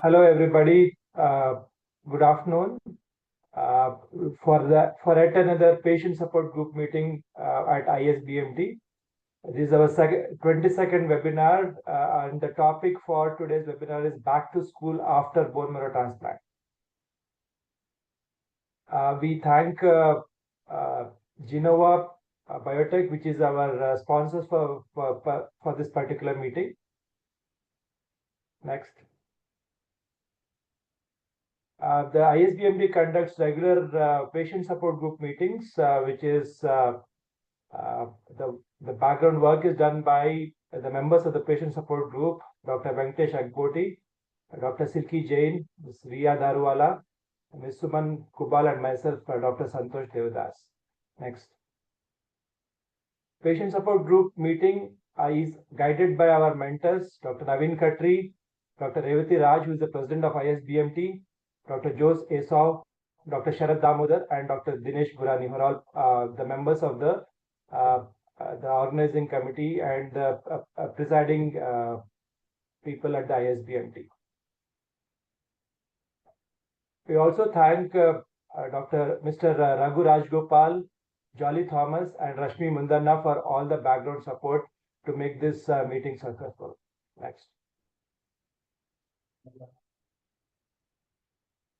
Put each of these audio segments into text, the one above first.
Hello, everybody. Good afternoon. Uh, for yet another patient support group meeting at ISBMT. This is our 22nd webinar, and the topic for today's webinar is back to school after bone marrow transplant. We thank Genova Biotech, which is our sponsors for this particular meeting. Next. The ISBMD conducts regular patient support group meetings, which is the background work is done by the members of the patient support group, Dr. Venkatesh Agboti, Dr. Silki Jain, Ms. Riya Daruwala, Ms. Suman Kubal, and myself, Dr. Santosh Devadas. Next. Patient support group meeting is guided by our mentors, Dr. Naveen Khatri, Dr. Revati Raj, who is the president of ISBMT, Dr. Jose Esau, Dr. Sharad Damodar, and Dr. Dinesh Burani, who are all the members of the organizing committee and the presiding people at the ISBMT. We also thank Mr. Raghu Rajgopal, Jolly Thomas, and Rashmi Mundanna for all the background support to make this meeting successful. Next.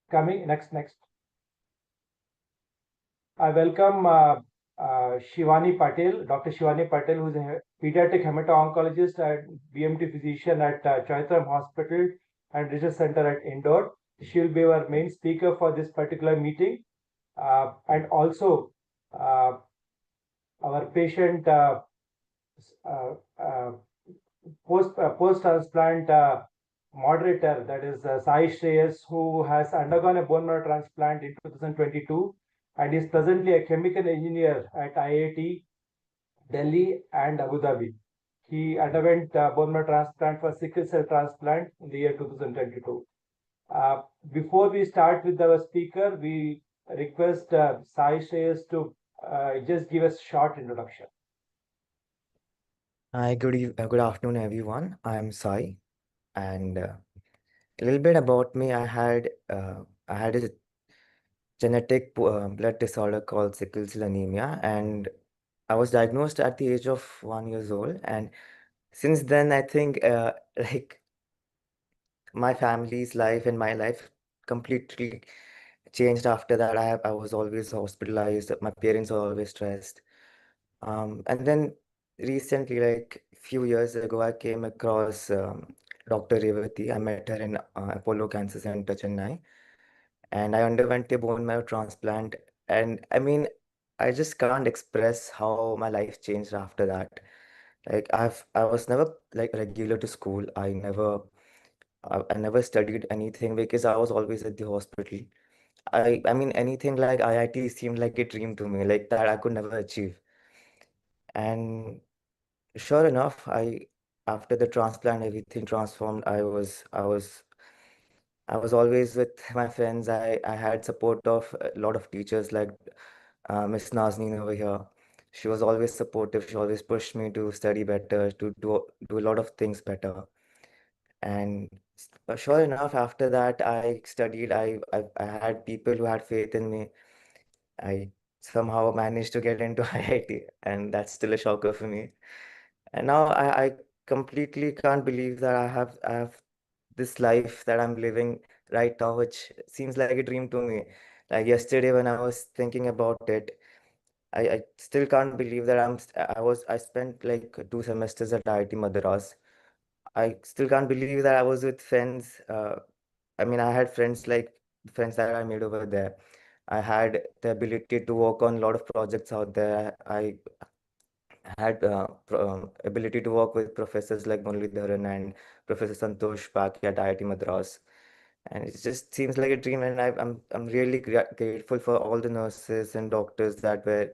Next. I welcome Shivani Patel, Dr. Shivani Patel, who is a pediatric hemato-oncologist and BMT physician at Chaitram Hospital and Research Center at Indore. She will be our main speaker for this particular meeting. And also our patient post-transplant moderator, that is Sai Shreyas, who has undergone a bone marrow transplant in 2022 and is presently a chemical engineer at IIT Delhi and Abu Dhabi. He underwent bone marrow transplant for sickle cell transplant in the year 2022. Before we start with our speaker, we request Sai Shreyas to just give us a short introduction. Hi, good afternoon, everyone. I'm Sai, and a little bit about me. I had a genetic blood disorder called sickle cell anemia, and I was diagnosed at the age of 1 year old. And since then, I think like my family's life and my life completely changed after that. I was always hospitalized. My parents were always stressed. And then recently, like a few years ago, I came across Dr. Revati. I met her in Apollo Cancer Center, Chennai, and I underwent a bone marrow transplant. And I mean, I just can't express how my life changed after that. Like I was never like regular to school. I never studied anything because I was always at the hospital. I mean, anything like IIT seemed like a dream to me, like that I could never achieve. And sure enough, I after the transplant, everything transformed. I was always with my friends. I had support of a lot of teachers like Miss Nazneen over here. She was always supportive. She always pushed me to study better, to do a lot of things better. And sure enough, after that, I studied. I had people who had faith in me. I somehow managed to get into IIT, and that's still a shocker for me. And now I completely can't believe that I have this life that I'm living right now, which seems like a dream to me. Like yesterday when I was thinking about it, I still can't believe that I spent like 2 semesters at IIT Madras. I still can't believe that I was with friends. I mean, I had friends that I made over there. I had the ability to work on a lot of projects out there. I had ability to work with professors like Muralidharan and Professor Santosh Paki at IIT Madras. And it just seems like a dream. And I'm really grateful for all the nurses and doctors that were,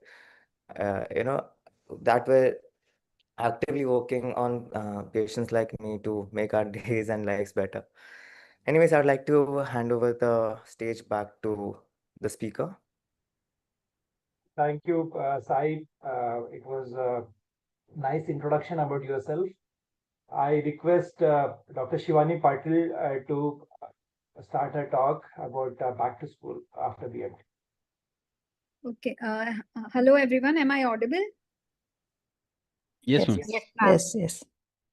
you know, that were actively working on patients like me to make our days and lives better. Anyways, I'd like to hand over the stage back to the speaker. Thank you, Sai. It was a nice introduction about yourself. I request Dr. Shivani Patil to start a talk about back to school after BMT. Okay. Hello, everyone. Am I audible? Yes, ma'am. Yes. Yes, yes.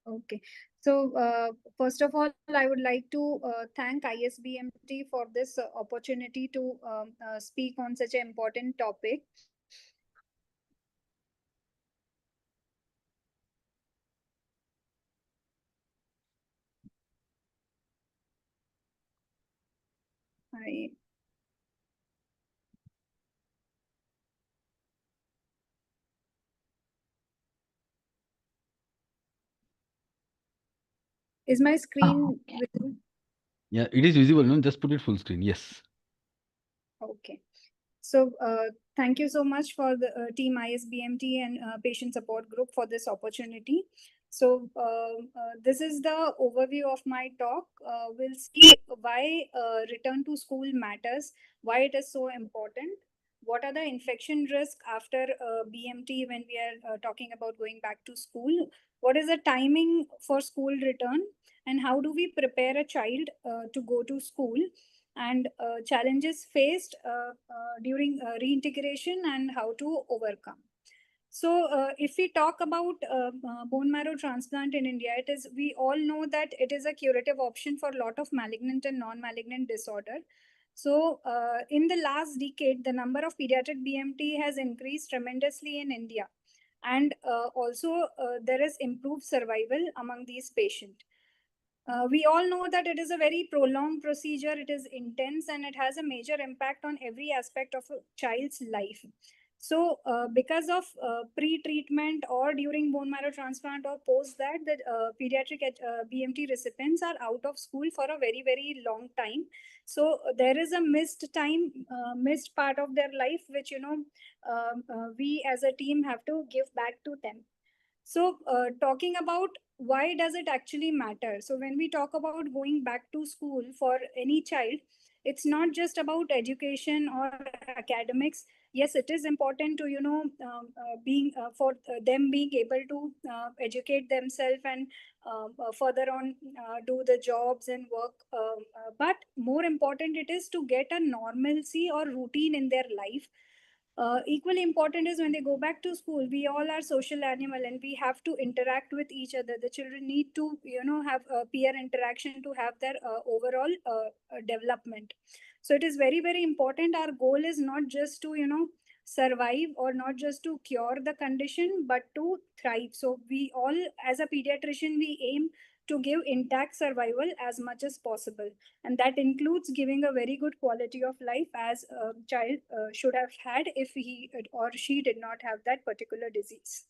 Okay. So, first of all, I would like to thank ISBMT for this opportunity to speak on such an important topic. I Is my screen visible? Yeah, it is visible, no? Just put it full screen. Yes. Okay. So, thank you so much for the team ISBMT and patient support group for this opportunity. So, this is the overview of my talk. We'll see why return to school matters, why it is so important, what are the infection risks after BMT when we are talking about going back to school, what is the timing for school return, and how do we prepare a child to go to school, and challenges faced during reintegration and how to overcome. So, if we talk about bone marrow transplant in India, it is, we all know that it is a curative option for a lot of malignant and non-malignant disorder. So, in the last decade, the number of pediatric BMT has increased tremendously in India, and also there is improved survival among these patients. We all know that it is a very prolonged procedure, it is intense, and it has a major impact on every aspect of a child's life. So, because of pre-treatment or during bone marrow transplant or post that, the pediatric BMT recipients are out of school for a very, very long time. So, there is a missed time, missed part of their life, which, we as a team have to give back to them. So, talking about why does it actually matter? So, when we talk about going back to school for any child, it's not just about education or academics. Yes, it is important to being for them being able to educate themselves and further on do the jobs and work. But more important, it is to get a normalcy or routine in their life. Equally important is when they go back to school, we all are social animal and we have to interact with each other. The children need to have peer interaction to have their overall development. So it is very, very important. Our goal is not just to survive or not just to cure the condition but to thrive. So we all, as a pediatrician, we aim to give intact survival as much as possible, and that includes giving a very good quality of life as a child should have had if he or she did not have that particular disease.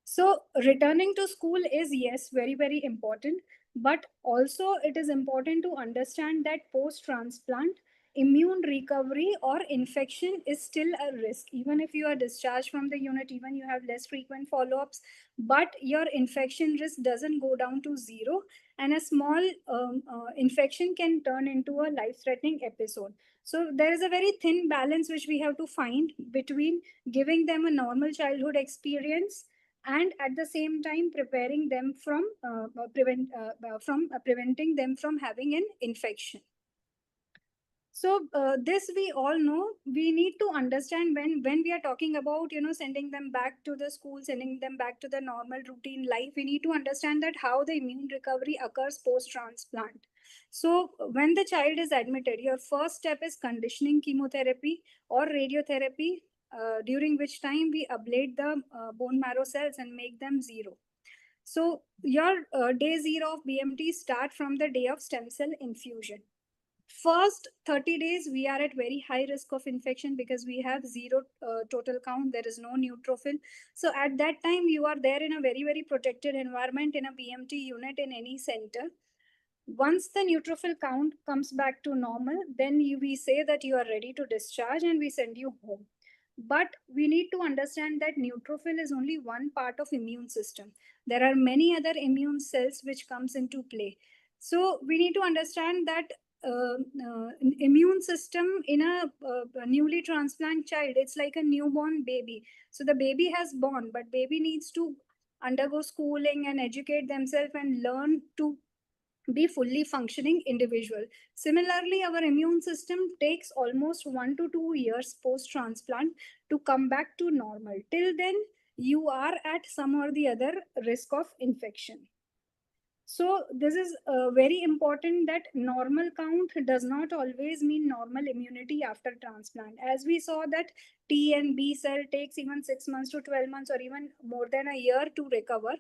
So returning to school is, yes, very, very important, but also it is important to understand that post transplant immune recovery or infection is still a risk. Even if you are discharged from the unit, even you have less frequent follow-ups, but your infection risk doesn't go down to zero, and a small infection can turn into a life-threatening episode. So there is a very thin balance which we have to find between giving them a normal childhood experience and at the same time preparing them from preventing them from having an infection. So this we all know. We need to understand when we are talking about sending them back to the school, sending them back to the normal routine life, we need to understand that how the immune recovery occurs post transplant. So when the child is admitted, your first step is conditioning chemotherapy or radiotherapy, during which time we ablate the bone marrow cells and make them zero. So your day zero of BMT start from the day of stem cell infusion. First 30 days we are at very high risk of infection because we have zero total count, there is no neutrophil. So at that time you are there in a very, very protected environment in a BMT unit in any center. Once the neutrophil count comes back to normal, then we say that you are ready to discharge and we send you home. But we need to understand that neutrophil is only one part of immune system. There are many other immune cells which comes into play. So we need to understand that immune system in a newly transplant child, it's like a newborn baby. So the baby has born, but baby needs to undergo schooling and educate themselves and learn to be fully functioning individual. Similarly, our immune system takes almost 1 to 2 years post transplant to come back to normal. Till then, you are at some or the other risk of infection. So this is very important, that normal count does not always mean normal immunity after transplant. As we saw that T and B cell takes even 6 months to 12 months or even more than a year to recover.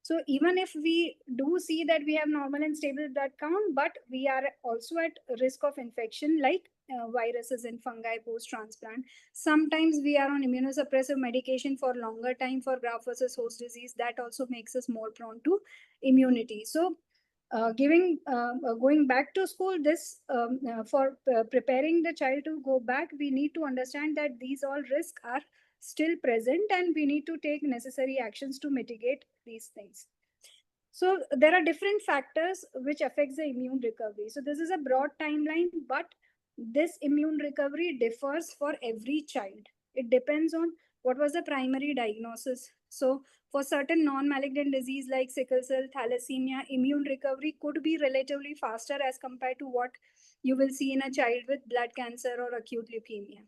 So even if we do see that we have normal and stable blood count, but we are also at risk of infection like viruses and fungi post-transplant. Sometimes we are on immunosuppressive medication for longer time for graft versus host disease. That also makes us more prone to immunity. So going back to school, this for preparing the child to go back, we need to understand that these all risks are still present and we need to take necessary actions to mitigate these things. So there are different factors which affects the immune recovery. So this is a broad timeline, but this immune recovery differs for every child. It depends on what was the primary diagnosis. So for certain non-malignant disease like sickle cell, thalassemia, immune recovery could be relatively faster as compared to what you will see in a child with blood cancer or acute leukemia.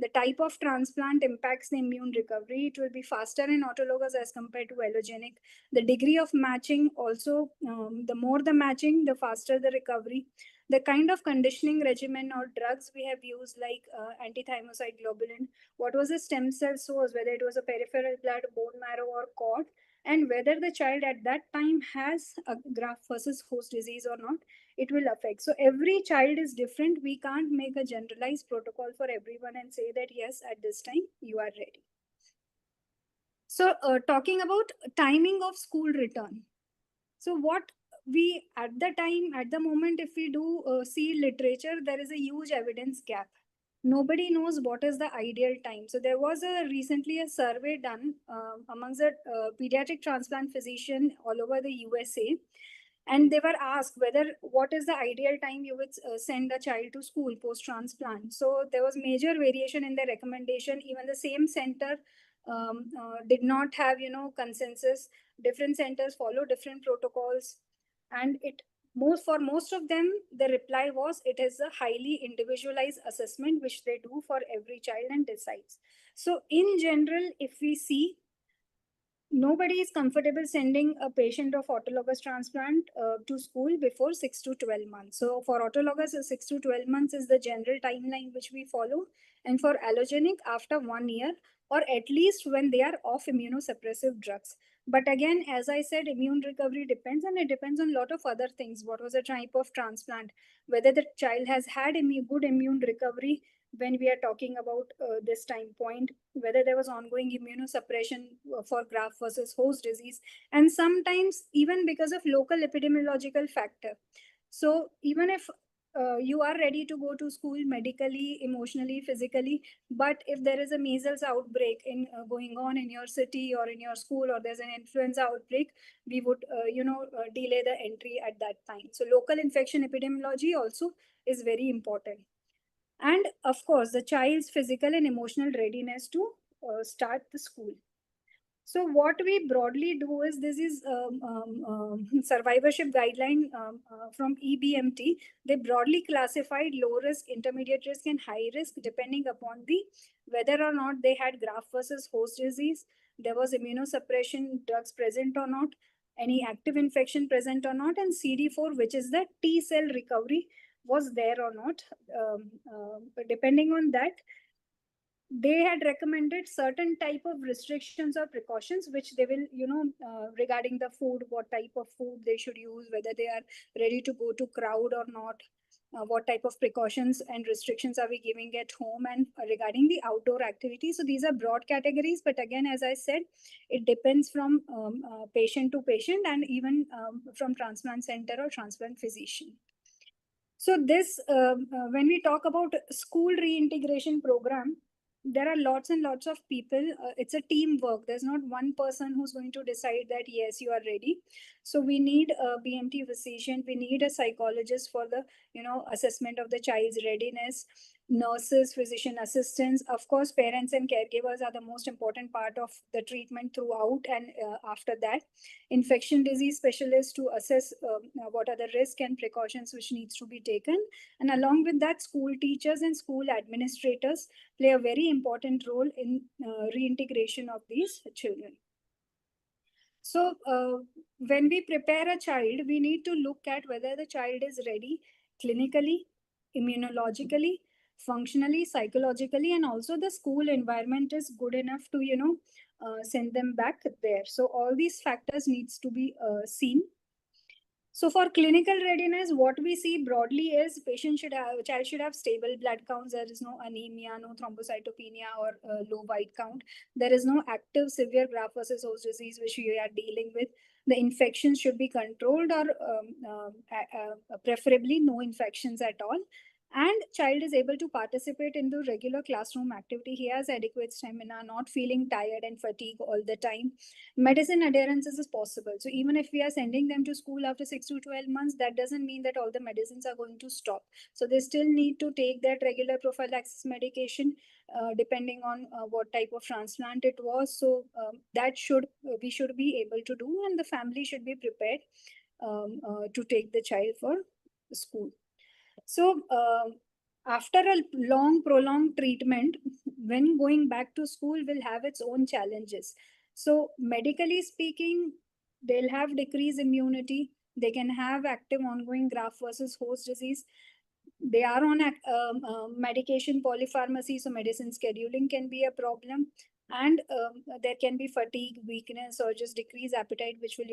The type of transplant impacts the immune recovery. It will be faster in autologous as compared to allogenic. The degree of matching also, the more the matching, the faster the recovery. The kind of conditioning regimen or drugs we have used, like anti-thymocyte globulin, what was the stem cell source, whether it was a peripheral blood, bone marrow, or cord, and whether the child at that time has a graft versus host disease or not, it will affect. So every child is different. We can't make a generalized protocol for everyone and say that yes, at this time you are ready. So talking about timing of school return. So what we at the moment, if we do see literature, there is a huge evidence gap. Nobody knows what is the ideal time. So there was recently a survey done amongst the pediatric transplant physician all over the USA, and they were asked whether what is the ideal time you would send a child to school post transplant. So there was major variation in the recommendation. Even the same center did not have consensus. Different centers follow different protocols, and for most of them the reply was it is a highly individualized assessment which they do for every child and decides. So in general, if we see, nobody is comfortable sending a patient of autologous transplant to school before 6 to 12 months. So for autologous, 6 to 12 months is the general timeline which we follow. And for allogenic, after 1 year, or at least when they are off immunosuppressive drugs. But again, as I said, immune recovery depends, and it depends on a lot of other things. What was the type of transplant, whether the child has had good immune recovery when we are talking about this time point, whether there was ongoing immunosuppression for graft versus host disease, and sometimes even because of local epidemiological factor. So even if you are ready to go to school medically, emotionally, physically, but if there is a measles outbreak going on in your city or in your school, or there's an influenza outbreak, we would delay the entry at that time. So local infection epidemiology also is very important. And of course, the child's physical and emotional readiness to start the school. So what we broadly do is, this is survivorship guideline from EBMT. They broadly classified low risk, intermediate risk, and high risk depending upon whether or not they had graft versus host disease, there was immunosuppression drugs present or not, any active infection present or not, and CD4, which is the T cell recovery, was there or not. Depending on that, they had recommended certain type of restrictions or precautions which they will regarding the food, what type of food they should use, whether they are ready to go to crowd or not, what type of precautions and restrictions are we giving at home, and regarding the outdoor activities. So these are broad categories, but again, as I said, it depends from patient to patient, and even from transplant center or transplant physician. So this when we talk about school reintegration program, there are lots and lots of people. It's a teamwork. There's not one person who's going to decide that yes, you are ready. So we need a BMT physician, we need a psychologist for the assessment of the child's readiness. nurses, physician assistants. Of course, parents and caregivers are the most important part of the treatment throughout and after that. Infection disease specialists to assess what are the risks and precautions which needs to be taken. And along with that, school teachers and school administrators play a very important role in reintegration of these children. So when we prepare a child, we need to look at whether the child is ready clinically, immunologically, functionally, psychologically, and also the school environment is good enough to, send them back there. So all these factors needs to be seen. So for clinical readiness, what we see broadly is child should have stable blood counts. There is no anemia, no thrombocytopenia or low white count. There is no active severe graft versus host disease which we are dealing with. The infections should be controlled or preferably no infections at all. And child is able to participate in the regular classroom activity. He has adequate stamina, not feeling tired and fatigue all the time. Medicine adherence is possible. So even if we are sending them to school after 6 to 12 months, that doesn't mean that all the medicines are going to stop. So they still need to take that regular prophylaxis medication depending on what type of transplant it was. So that we should be able to do, and the family should be prepared to take the child for school. So after a long prolonged treatment, when going back to school will have its own challenges. So medically speaking, they'll have decreased immunity. They can have active ongoing graft versus host disease. They are on medication polypharmacy, so medicine scheduling can be a problem. And there can be fatigue, weakness, or just decreased appetite, which will,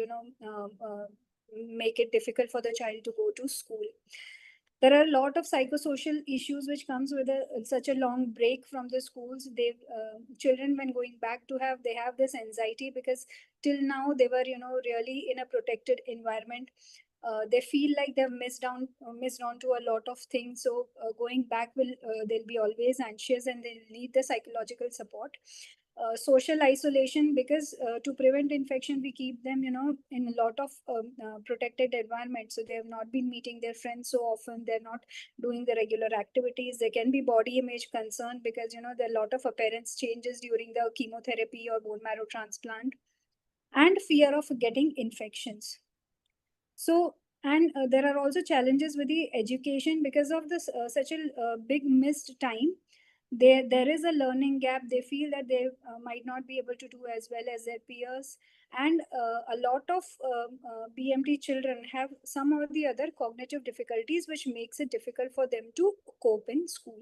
make it difficult for the child to go to school. There are a lot of psychosocial issues which comes with such a long break from the schools. Children, when going back to they have this anxiety because till now they were really in a protected environment. They feel like they've missed on to a lot of things. So going back they'll be always anxious and they'll need the psychological support. Social isolation, because to prevent infection we keep them in a lot of protected environment. So they have not been meeting their friends so often. They're not doing the regular activities. There can be body image concern because there are a lot of appearance changes during the chemotherapy or bone marrow transplant, and fear of getting infections. So and there are also challenges with the education because of this such a big missed time. There is a learning gap. They feel that they might not be able to do as well as their peers. And a lot of BMT children have some or the other cognitive difficulties which makes it difficult for them to cope in school.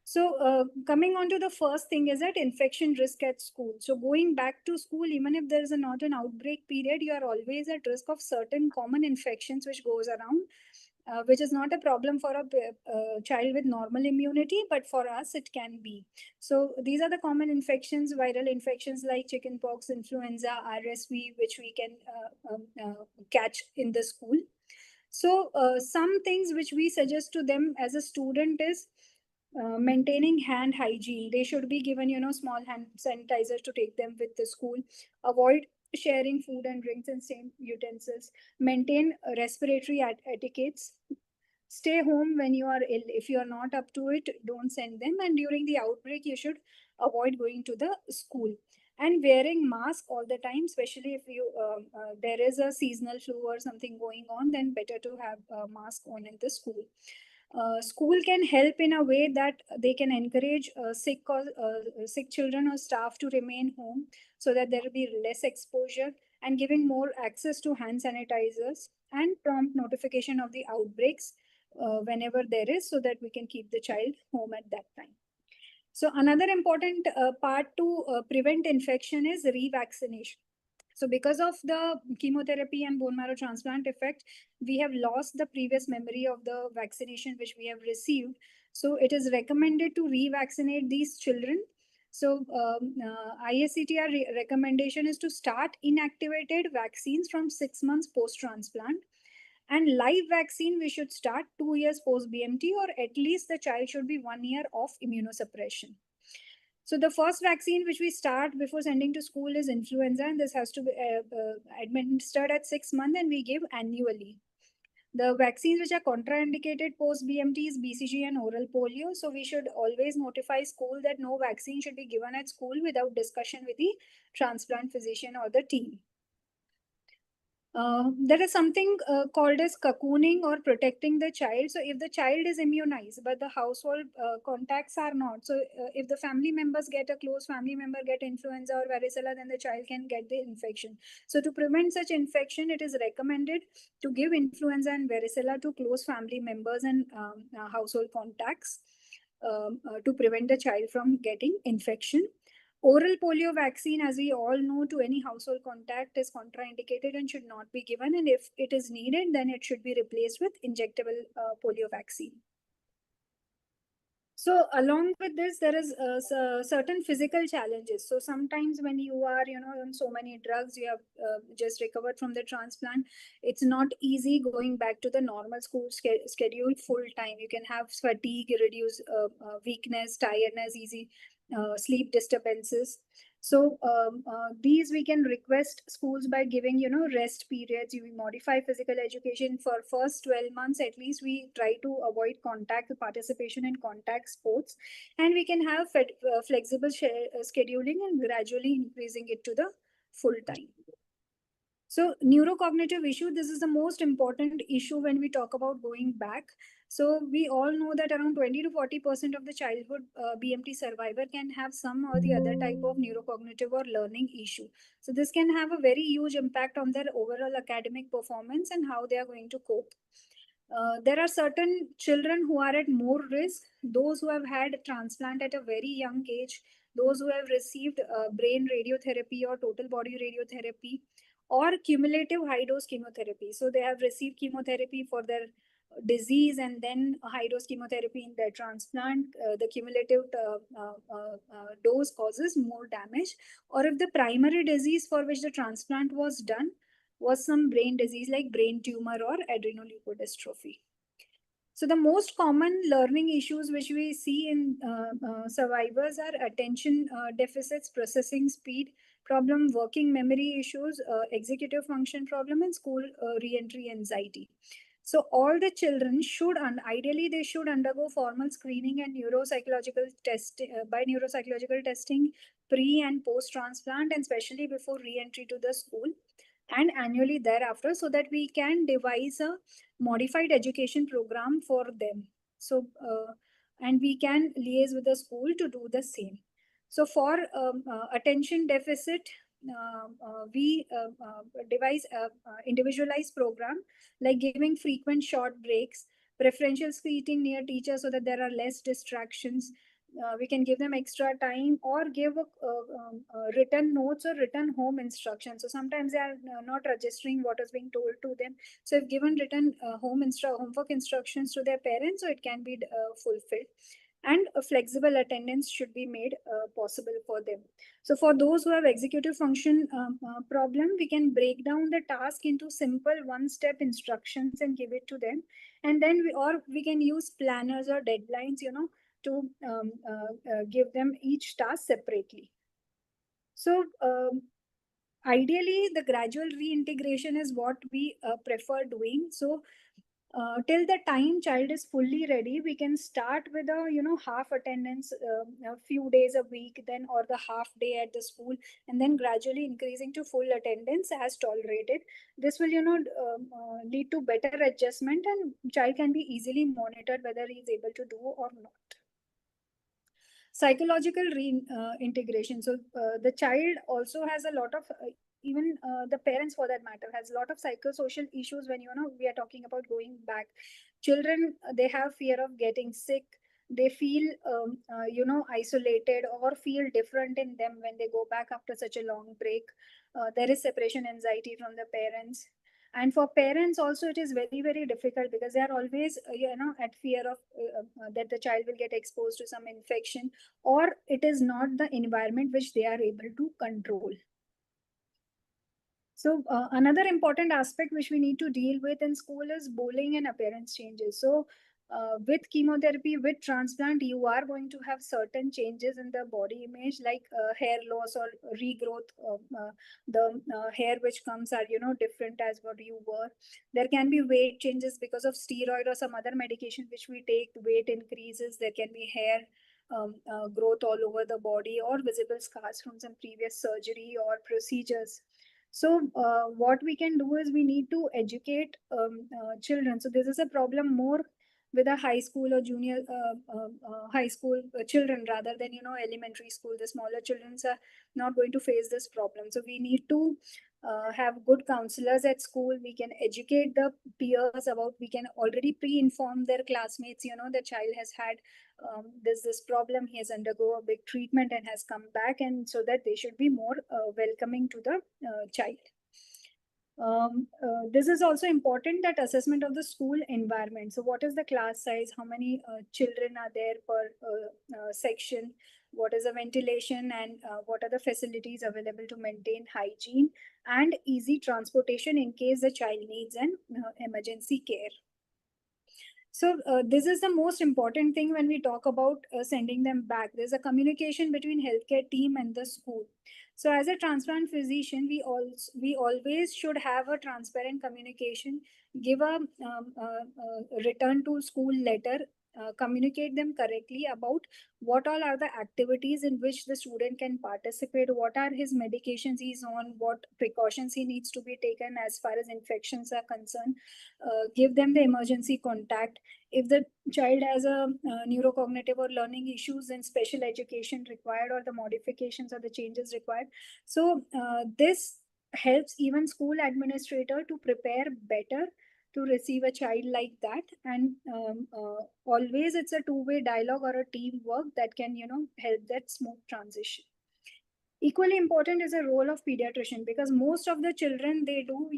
So coming on to the first thing is that infection risk at school. So going back to school, even if there is not an outbreak period, you are always at risk of certain common infections which goes around, which is not a problem for a child with normal immunity, but for us it can be. So these are the common infections, viral infections like chickenpox, influenza, RSV, which we can catch in the school. So some things which we suggest to them as a student is maintaining hand hygiene. They should be given small hand sanitizers to take them with the school. Avoid sharing food and drinks in same utensils. Maintain respiratory etiquettes. Stay home when you are ill. If you are not up to it, don't send them. And during the outbreak, you should avoid going to the school. And wearing mask all the time, especially if you there is a seasonal flu or something going on, then better to have a mask on in the school. School can help in a way that they can encourage sick children or staff to remain home so that there will be less exposure, and giving more access to hand sanitizers and prompt notification of the outbreaks whenever there is, so that we can keep the child home at that time. So another important part to prevent infection is revaccination. So because of the chemotherapy and bone marrow transplant effect, we have lost the previous memory of the vaccination which we have received. So it is recommended to revaccinate these children. So ISCTR recommendation is to start inactivated vaccines from 6 months post-transplant. And live vaccine, we should start 2 years post BMT, or at least the child should be 1 year off immunosuppression. So the first vaccine which we start before sending to school is influenza, and this has to be administered at 6 months, and we give annually. The vaccines which are contraindicated post BMT is BCG and oral polio. So we should always notify school that no vaccine should be given at school without discussion with the transplant physician or the team. There is something called as cocooning or protecting the child. So if the child is immunized, but the household contacts are not, so if the family members get a close family member get influenza or varicella, then the child can get the infection. So to prevent such infection, it is recommended to give influenza and varicella to close family members and household contacts to prevent the child from getting infection. Oral polio vaccine, as we all know, to any household contact is contraindicated and should not be given. And if it is needed, then it should be replaced with injectable polio vaccine. So along with this, there is certain physical challenges. So sometimes when you are, on so many drugs, you have just recovered from the transplant, it's not easy going back to the normal school schedule full time. You can have fatigue, reduce weakness, tiredness, easy sleep disturbances. So these we can request schools by giving, rest periods. You modify physical education for first 12 months. At least we try to avoid contact participation in contact sports, and we can have flexible scheduling and gradually increasing it to the full time. So neurocognitive issue, this is the most important issue when we talk about going back. So we all know that around 20 to 40% of the childhood BMT survivor can have some or the other type of neurocognitive or learning issue. So this can have a very huge impact on their overall academic performance and how they are going to cope. There are certain children who are at more risk, those who have had transplant at a very young age, those who have received brain radiotherapy or total body radiotherapy, or cumulative high dose chemotherapy. So they have received chemotherapy for their disease and then high dose chemotherapy in their transplant. The cumulative dose causes more damage. Or if the primary disease for which the transplant was done was some brain disease like brain tumor or adrenoleukodystrophy. So the most common learning issues which we see in survivors are attention deficits, processing speed problem, working memory issues, executive function problem, and school re-entry anxiety. So all the children should, ideally they should undergo formal screening and neuropsychological by neuropsychological testing pre and post transplant, and especially before re-entry to the school, and annually thereafter, so that we can devise a modified education program for them. So and we can liaise with the school to do the same. So for attention deficit, we devise a individualized program like giving frequent short breaks, preferential seating near teachers so that there are less distractions. We can give them extra time or give written notes or written home instructions. So sometimes they are not registering what is being told to them. So if given written homework instructions to their parents, so it can be fulfilled. And a flexible attendance should be made possible for them. So for those who have executive function problem, we can break down the task into simple one-step instructions and give it to them. And then we can use planners or deadlines, to give them each task separately. So ideally, the gradual reintegration is what we prefer doing. So till the time child is fully ready, we can start with a half attendance a few days a week, then or the half day at the school, and then gradually increasing to full attendance as tolerated. This will lead to better adjustment, and child can be easily monitored whether he is able to do or not. Psychological reintegration. So the child also has a lot of even the parents for that matter has a lot of psychosocial issues when we are talking about going back. Children, they have fear of getting sick. They feel isolated or feel different in them when they go back after such a long break. There is separation anxiety from the parents. And for parents also, it is very, very difficult because they are always at fear of that the child will get exposed to some infection, or it is not the environment which they are able to control. So another important aspect which we need to deal with in school is bullying and appearance changes. So with chemotherapy, with transplant, you are going to have certain changes in the body image, like hair loss or regrowth. The hair which comes are, different as what you were. There can be weight changes because of steroid or some other medication which we take. Weight increases. There can be hair growth all over the body, or visible scars from some previous surgery or procedures. So what we can do is we need to educate children. So this is a problem more with a high school or junior high school children, rather than elementary school. The smaller children are not going to face this problem. So we need to have good counselors at school. We can educate the peers about, we can already pre-inform their classmates, the child has had this problem, he has undergo a big treatment and has come back, and so that they should be more welcoming to the child. This is also important, that assessment of the school environment. So what is the class size? How many children are there per section? What is the ventilation, and what are the facilities available to maintain hygiene and easy transportation in case the child needs an emergency care? So this is the most important thing when we talk about sending them back. There's a communication between healthcare team and the school. So as a transplant physician, we always should have a transparent communication, give a return to school letter, communicate them correctly about what all are the activities in which the student can participate, what are his medications he's on, what precautions he needs to be taken as far as infections are concerned. Give them the emergency contact. If the child has a neurocognitive or learning issues, then special education required, or the modifications or the changes required. So this helps even school administrator to prepare better to receive a child like that. And always it's a two-way dialogue or a teamwork that can help that smooth transition. Equally important is a role of pediatrician, because most of the children, they do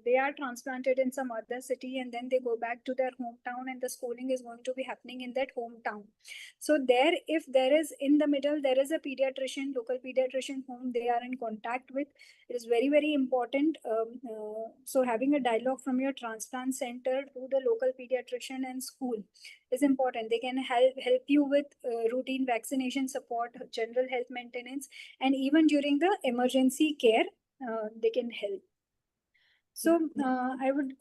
they are transplanted in some other city, and then they go back to their hometown, and the schooling is going to be happening in that hometown. So there, if there is in the middle, there is a pediatrician, local pediatrician whom they are in contact with, it is very, very important. So having a dialogue from your transplant center to the local pediatrician and school is important. They can help you with routine vaccination support, general health maintenance, and even during the emergency care, they can help. So I would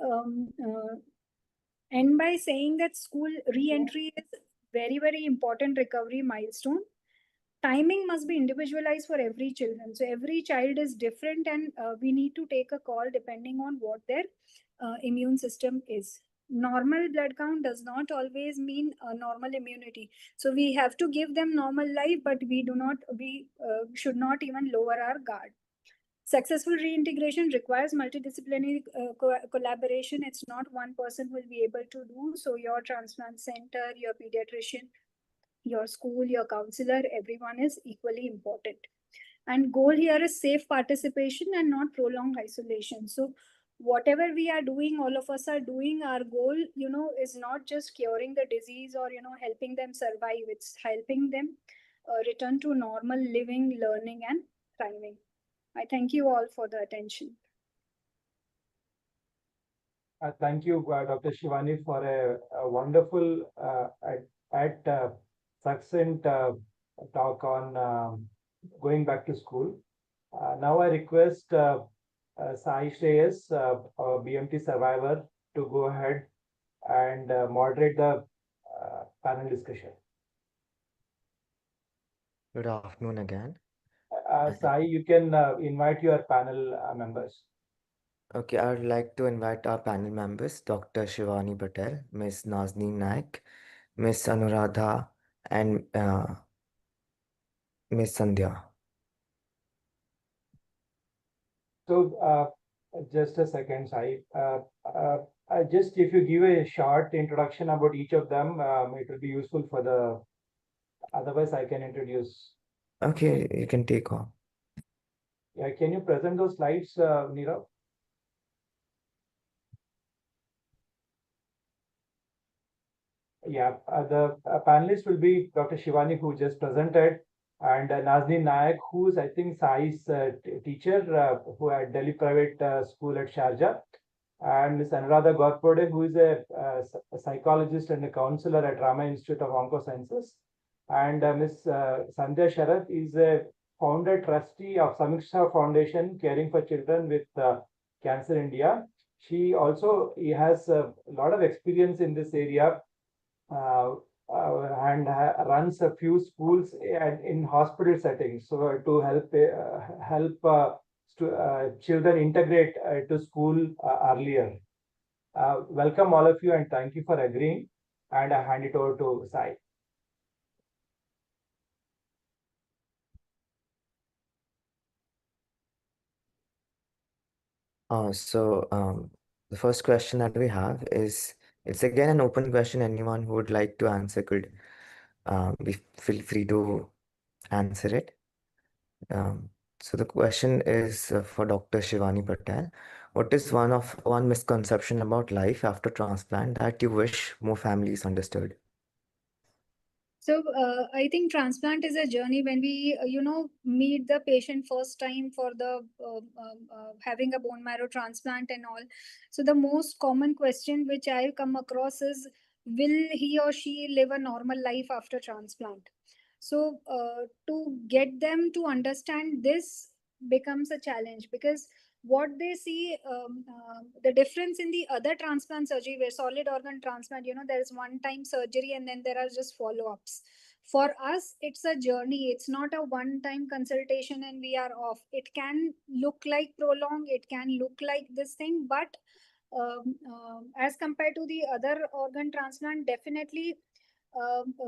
end by saying that school re-entry is very, very important recovery milestone. Timing must be individualized for every children. So every child is different, and we need to take a call depending on what their immune system is. Normal blood count does not always mean normal immunity. So we have to give them normal life, but we should not even lower our guard. Successful reintegration requires multidisciplinary collaboration. It's not one person will be able to do. So your transplant center, your pediatrician, your school, your counselor, everyone is equally important. And goal here is safe participation and not prolonged isolation. So whatever we are doing, all of us are doing, our goal, is not just curing the disease or, helping them survive. It's helping them return to normal living, learning, and thriving. I thank you all for the attention. Thank you, Dr. Shivani, for a wonderful succinct talk on going back to school. Now I request Sai Shreyas, a BMT survivor, to go ahead and moderate the panel discussion. Good afternoon again. Sai, you can invite your panel members. Okay, I would like to invite our panel members, Dr. Shivani Patel, Ms. Nazneen Naik, Ms. Anuradha, and Ms. Sandhya. So just a second, Sai. Just if you give a short introduction about each of them, it will be useful for the. Otherwise, I can introduce. Okay, you can take on. Yeah, can you present those slides, Nirav? Yeah, the panelists will be Dr. Shivani, who just presented, and Nazneen Nayak, who's I think Sai's teacher, who at Delhi Private School at Sharjah, and Ms. Anuradha Gorpode, who is a psychologist and a counselor at Rama Institute of Oncosciences, and Ms. Sandhya Sharath is a founder trustee of Samiksha Foundation, Caring for Children with Cancer India. She also has a lot of experience in this area, and runs a few schools and in hospital settings, so to help children integrate to school earlier. Welcome all of you, and thank you for agreeing. And I hand it over to Sai. The first question that we have is, it's again an open question. Anyone who would like to answer could feel free to answer it. So the question is for Dr. Shivani Patel. What is one misconception about life after transplant that you wish more families understood? So I think transplant is a journey when we, meet the patient first time for the having a bone marrow transplant and all. So the most common question which I've come across is, will he or she live a normal life after transplant? So to get them to understand this becomes a challenge, because what they see, the difference in the other transplant surgery, where solid organ transplant, there is one time surgery and then there are just follow-ups. For us, it's a journey. It's not a one time consultation and we are off. It can look like prolonged, it can look like this thing, but as compared to the other organ transplant, definitely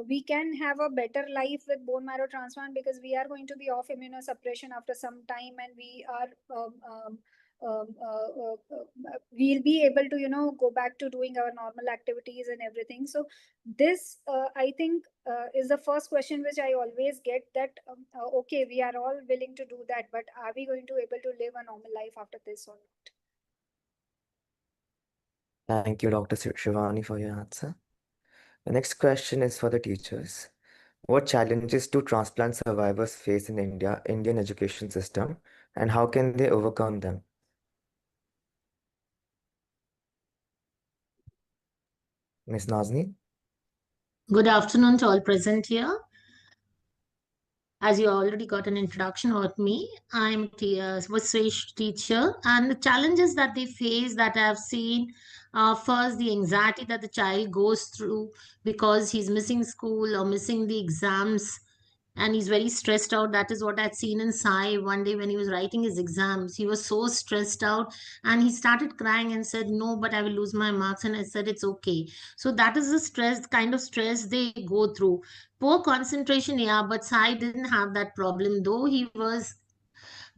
we can have a better life with bone marrow transplant, because we are going to be off immunosuppression after some time, and we are we'll be able to go back to doing our normal activities and everything. So this I think is the first question which I always get, that okay, we are all willing to do that, but are we going to able to live a normal life after this or not? Thank you, Dr. Shivani, for your answer. The next question is for the teachers. What challenges do transplant survivors face in Indian education system, and how can they overcome them? Ms. Nazni? Good afternoon to all present here. As you already got an introduction about me, I'm a Swiss teacher, and the challenges that they face that I've seen, first, the anxiety that the child goes through because he's missing school or missing the exams, and he's very stressed out. That is what I'd seen in Sai one day when he was writing his exams. He was so stressed out and he started crying and said, "No, but I will lose my marks." And I said, "It's okay." So that is the stress, kind of stress they go through. Poor concentration, yeah, but Sai didn't have that problem, though he was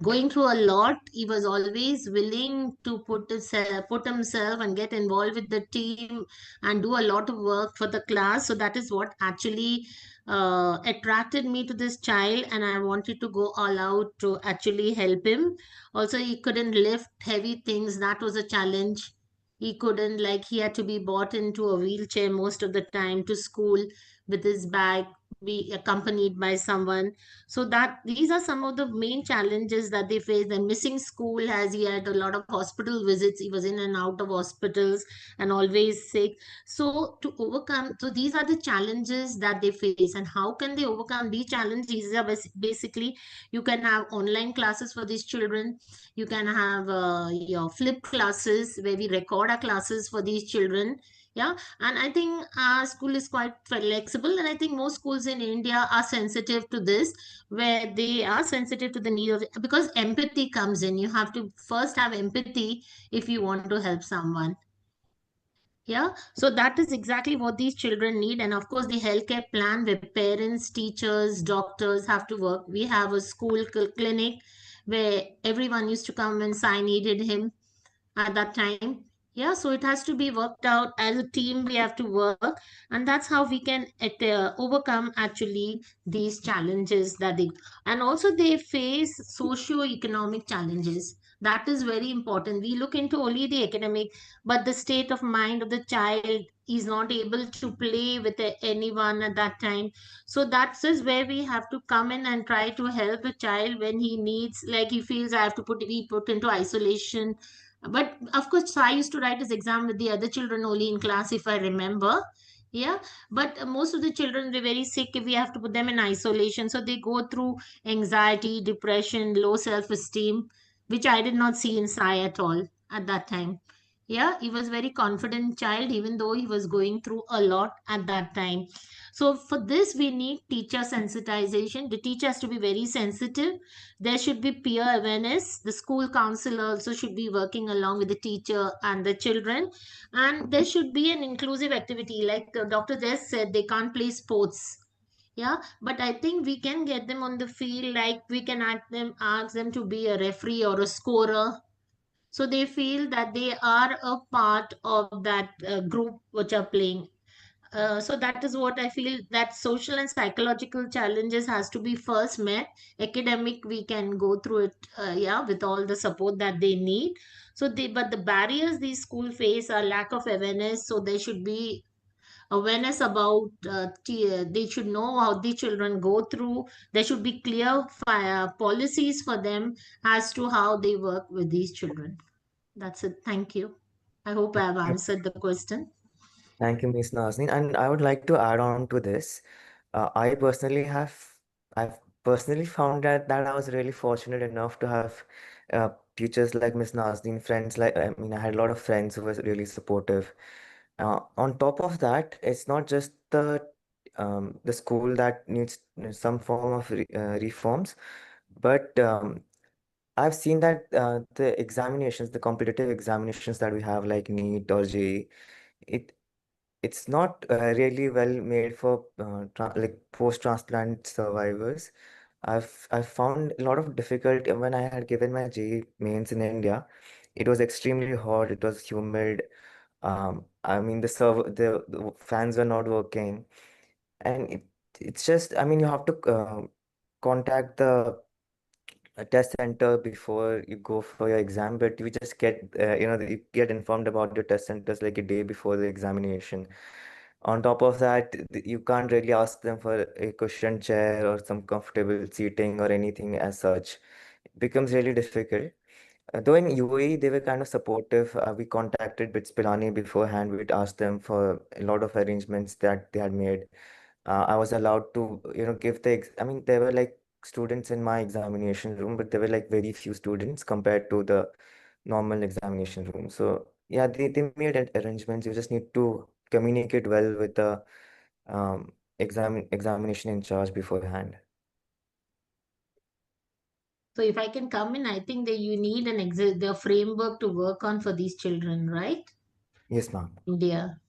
going through a lot. He was always willing to put himself and get involved with the team and do a lot of work for the class. So that is what actually attracted me to this child, and I wanted to go all out to actually help him. Also, he couldn't lift heavy things. That was a challenge. He couldn't, like, he had to be brought into a wheelchair most of the time to school with his bag, be accompanied by someone. So that these are some of the main challenges that they face. And missing school, as he had a lot of hospital visits, he was in and out of hospitals and always sick. So to overcome, so these are the challenges that they face. And how can they overcome these challenges? These are basically, you can have online classes for these children. You can have your flip classes where we record our classes for these children. Yeah, and I think our school is quite flexible, and I think most schools in India are sensitive to this, where they are sensitive to the need of, because empathy comes in. You have to first have empathy if you want to help someone. Yeah, so that is exactly what these children need. And of course, the healthcare plan where parents, teachers, doctors have to work. We have a school clinic where everyone used to come when Sai needed him at that time. Yeah, so it has to be worked out as a team. We have to work, and that's how we can overcome actually these challenges that they, and also they face socio-economic challenges. That is very important. We look into only the academic, but the state of mind of the child is not able to play with anyone at that time. So that is where we have to come in and try to help the child when he needs, like he feels I have to be put into isolation But of course, I used to write his exam with the other children only in class, if I remember. Yeah, but most of the children, they're very sick. If we have to put them in isolation, so they go through anxiety, depression, low self-esteem, which I did not see in Sai at all at that time. Yeah, he was very confident child, even though he was going through a lot at that time. So for this, we need teacher sensitization. The teacher has to be very sensitive. There should be peer awareness. The school counselor also should be working along with the teacher and the children. And there should be an inclusive activity. Like Dr. Des said, they can't play sports. Yeah, but I think we can get them on the field. Like we can ask them to be a referee or a scorer, so they feel that they are a part of that group which are playing. So that is what I feel, that social and psychological challenges has to be first met. Academic, we can go through it, yeah, with all the support that they need. So they, but the barriers these school face are lack of awareness. So there should be awareness about, they should know how the children go through. There should be clear policies for them as to how they work with these children. That's it. Thank you. I hope I have answered the question. Thank you, Ms. Nazneen. And I would like to add on to this. I've personally found that I was really fortunate enough to have teachers like Ms. Nazneen, friends like, I mean, I had a lot of friends who were really supportive. On top of that, it's not just the school that needs some form of reforms, but I've seen that the examinations, the competitive examinations that we have, like NEET or JEE, it it's not really well made for like post-transplant survivors. I've found a lot of difficulty when I had given my JEE mains in India. It was extremely hot. It was humid. I mean, the fans were not working, and it's just, I mean, you have to contact the test center before you go for your exam, but you just get you get informed about your test centers like a day before the examination. On top of that, you can't really ask them for a cushioned chair or some comfortable seating or anything as such. It becomes really difficult. Though in UAE, they were kind of supportive. We contacted BITS Pilani beforehand. We'd asked them for a lot of arrangements that they had made. I was allowed to, give I mean, there were like students in my examination room, but there were like very few students compared to the normal examination room. So yeah, they made arrangements. You just need to communicate well with the examination in charge beforehand. So if I can come in, I think that you need the framework to work on for these children, right? Yes, ma'am. India.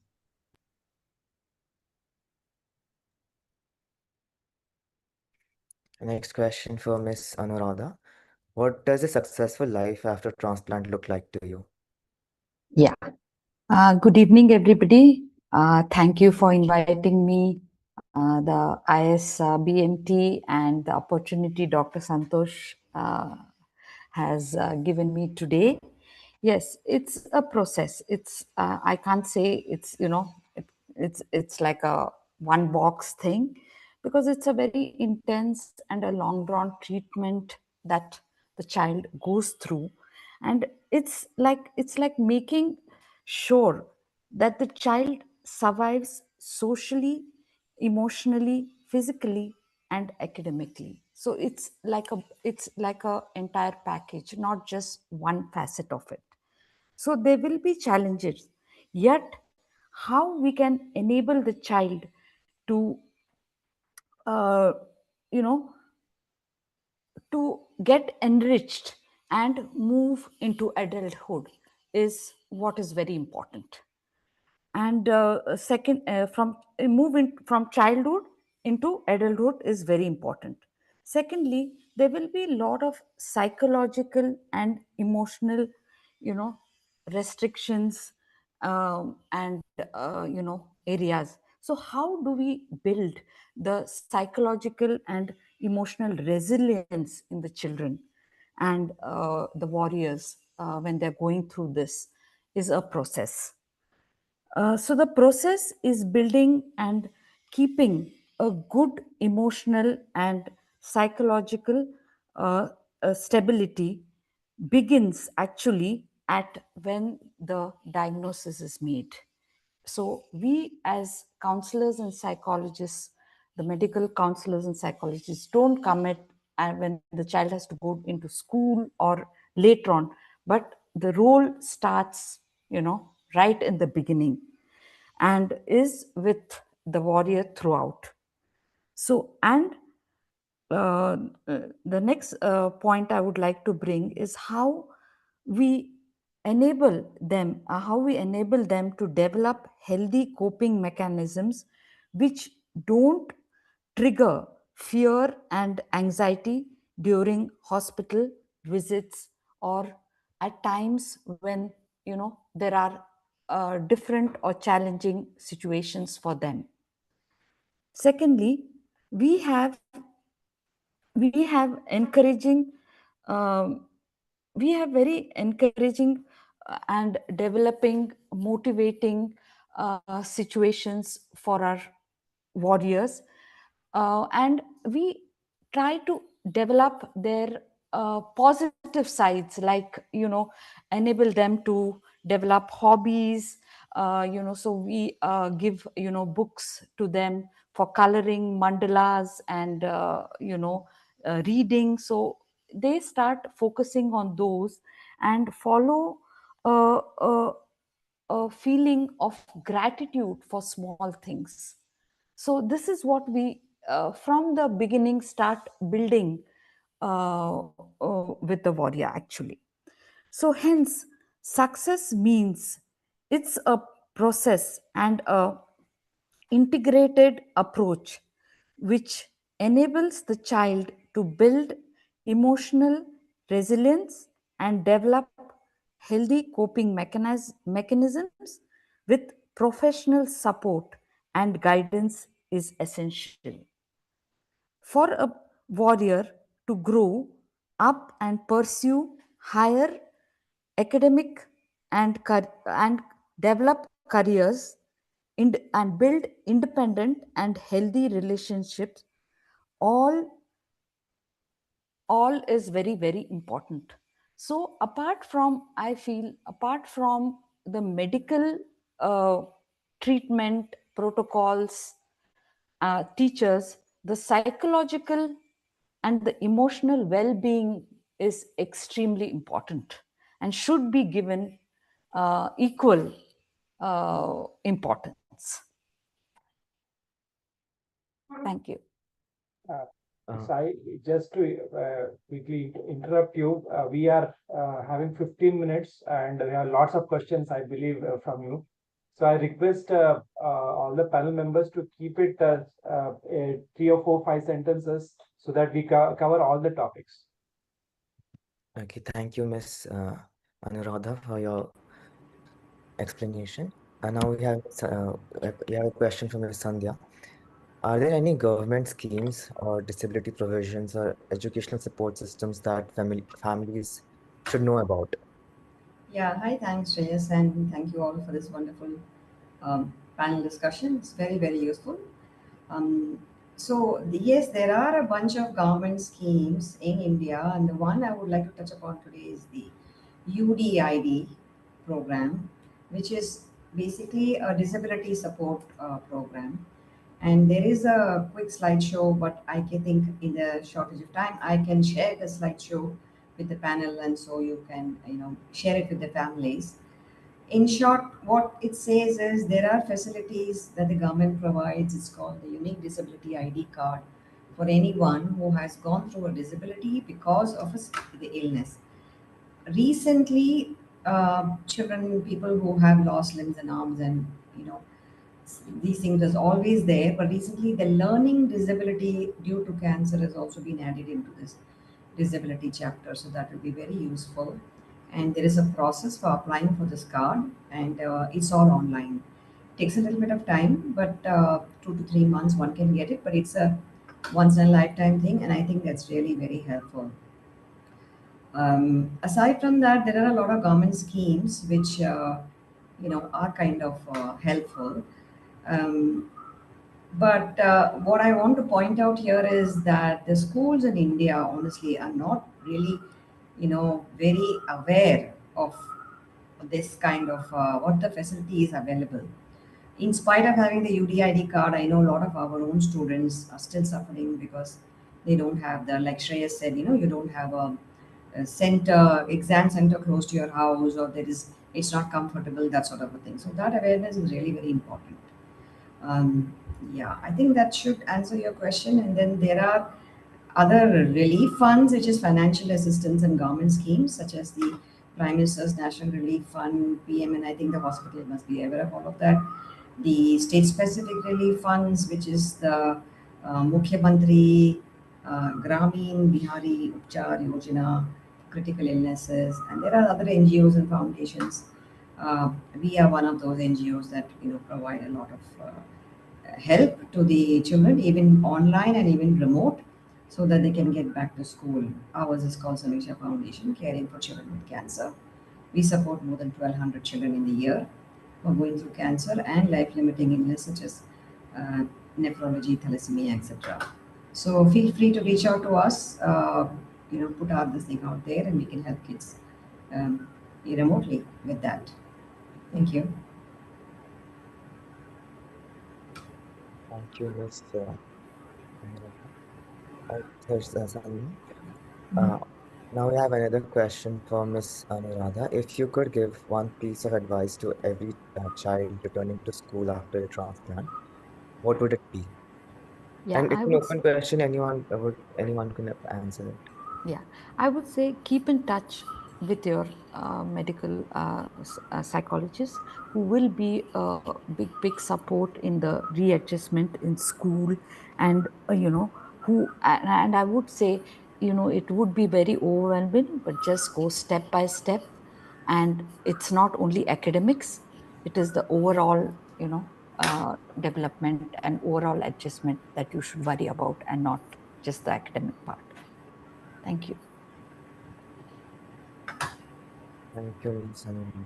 Next question for Miss Anuradha. What does a successful life after transplant look like to you? Yeah. Good evening, everybody. Thank you for inviting me, the IS BMT, and the opportunity Dr. Santosh has given me today. Yes, it's a process. It's I can't say it's it's like a one box thing, because it's a very intense and a long drawn treatment that the child goes through, and it's like making sure that the child survives socially, emotionally, physically, and academically. So it's like a entire package, not just one facet of it. So there will be challenges, yet how we can enable the child to uh, you know to get enriched and move into adulthood is what is very important. And second, from move in from childhood into adulthood is very important. Secondly, there will be a lot of psychological and emotional, you know restrictions, and areas. So how do we build the psychological and emotional resilience in the children and the warriors when they're going through this is a process. So the process is building and keeping a good emotional and psychological uh, stability begins actually at when the diagnosis is made. So we as counselors and psychologists, the medical counselors and psychologists don't come at when the child has to go into school or later on, but the role starts, right in the beginning and is with the warrior throughout. So, and the next point I would like to bring is how we how we enable them to develop healthy coping mechanisms which don't trigger fear and anxiety during hospital visits or at times when there are different or challenging situations for them. Secondly, we have encouraging we have very encouraging and developing motivating situations for our warriors, and we try to develop their positive sides, like enable them to develop hobbies. So we give books to them for coloring mandalas and reading, so they start focusing on those and follow a feeling of gratitude for small things. So this is what we from the beginning start building with the warrior actually. So hence success means it's a process and a integrated approach which enables the child to build emotional resilience and develop healthy coping mechanisms with professional support and guidance is essential. For a warrior to grow up and pursue higher academic and develop careers and build independent and healthy relationships, all is very, very important. So I feel apart from the medical uh, treatment protocols, teachers, the psychological and the emotional well-being is extremely important and should be given equal importance. Thank you. Sai, just to quickly interrupt you, we are having 15 minutes and we have lots of questions, I believe, from you. So I request all the panel members to keep it 3 or 4, 5 sentences so that we cover all the topics. Okay, thank you, Miss Anuradha, for your explanation. And now we have a question from Ms. Sandhya. Are there any government schemes or disability provisions or educational support systems that families should know about? Yeah, hi, thanks, Shreyas, and thank you all for this wonderful panel discussion. It's very, very useful. Yes, there are a bunch of government schemes in India, and the one I would like to touch upon today is the UDID program, which is basically a disability support program. And there is a quick slideshow, but I can think in the shortage of time, I can share the slideshow with the panel, and so you can share it with the families. In short, what it says is there are facilities that the government provides. It's called the Unique Disability ID card for anyone who has gone through a disability because of the illness. Recently, children, people who have lost limbs and arms, and these things was always there, but recently the learning disability due to cancer has also been added into this disability chapter, so that will be very useful. And there is a process for applying for this card, and it's all online. Takes a little bit of time, but 2 to 3 months one can get it, but it's a once in a lifetime thing, and I think that's really very helpful. Aside from that, there are a lot of government schemes which are kind of helpful. Um, but what I want to point out here is that the schools in India, honestly, are not really, very aware of this kind of what the facility is available. In spite of having the UDID card, I know a lot of our own students are still suffering because they don't have the, like Shreya said, you don't have a center, exam center close to your house, or it's not comfortable, that sort of a thing. So that awareness is really very important. Um, yeah, I think that should answer your question. And then there are other relief funds, which is financial assistance and government schemes, such as the Prime Minister's National Relief Fund, PM, and I think the hospital must be aware of all of that. The state specific relief funds, which is the Mukhya Mantri Gramin Bihari Upchar Yojana, critical illnesses, and there are other NGOs and foundations. We are one of those NGOs that provide a lot of help to the children, even online and even remote, so that they can get back to school. Ours is called Samisha Foundation, Caring for Children with Cancer. We support more than 1,200 children in the year who are going through cancer and life-limiting illness such as uh, nephrology, thalassemia, etc. So feel free to reach out to us. Put out this thing out there, and we can help kids um, remotely with that. Thank you. Thank you, Miss Anuradha. There's Sandeep. Uh, Now we have another question for Miss Anuradha. If you could give one piece of advice to every child returning to school after a transplant, what would it be? Yeah, And it's I an would open question. Anyone can answer it. Yeah, I would say keep in touch with your medical psychologist, who will be a big support in the readjustment in school, and and I would say, it would be very overwhelming, but just go step by step, and it's not only academics; it is the overall development and overall adjustment that you should worry about, and not just the academic part. Thank you. Thank you, Miss Anuradha.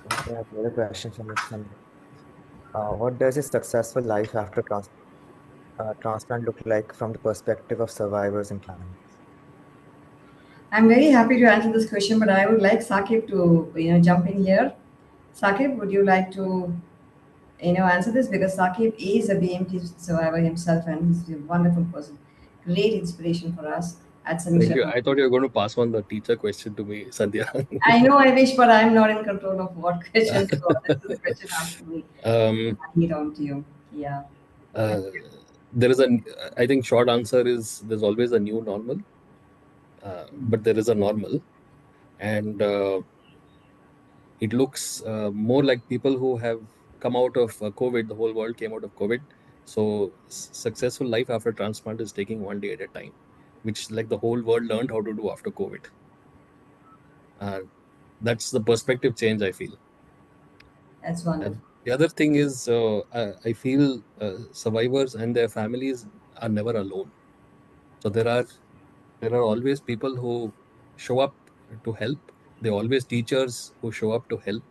Now we have another question from Miss Sandra. What does a successful life after transplant look like from the perspective of survivors and clients? I'm very happy to answer this question, but I would like Sakib to jump in here. Sakib, would you like to answer this, because Sakib is a BMT survivor himself and he's a wonderful person, great inspiration for us at Thank Samisha. you. I thought you were going to pass on the teacher question to me, Sandhya. I know, I wish, but I'm not in control of what question to ask. This is a question asked to me. Hand it on to you. Yeah. uh, there is I think short answer is there's always a new normal, but there is a normal, and it looks more like people who have come out of COVID. The whole world came out of COVID, so successful life after transplant is taking one day at a time, which like the whole world learned how to do after COVID. That's the perspective change I feel. That's wonderful. And the other thing is, I feel survivors and their families are never alone. So there are always people who show up to help. There are always teachers who show up to help.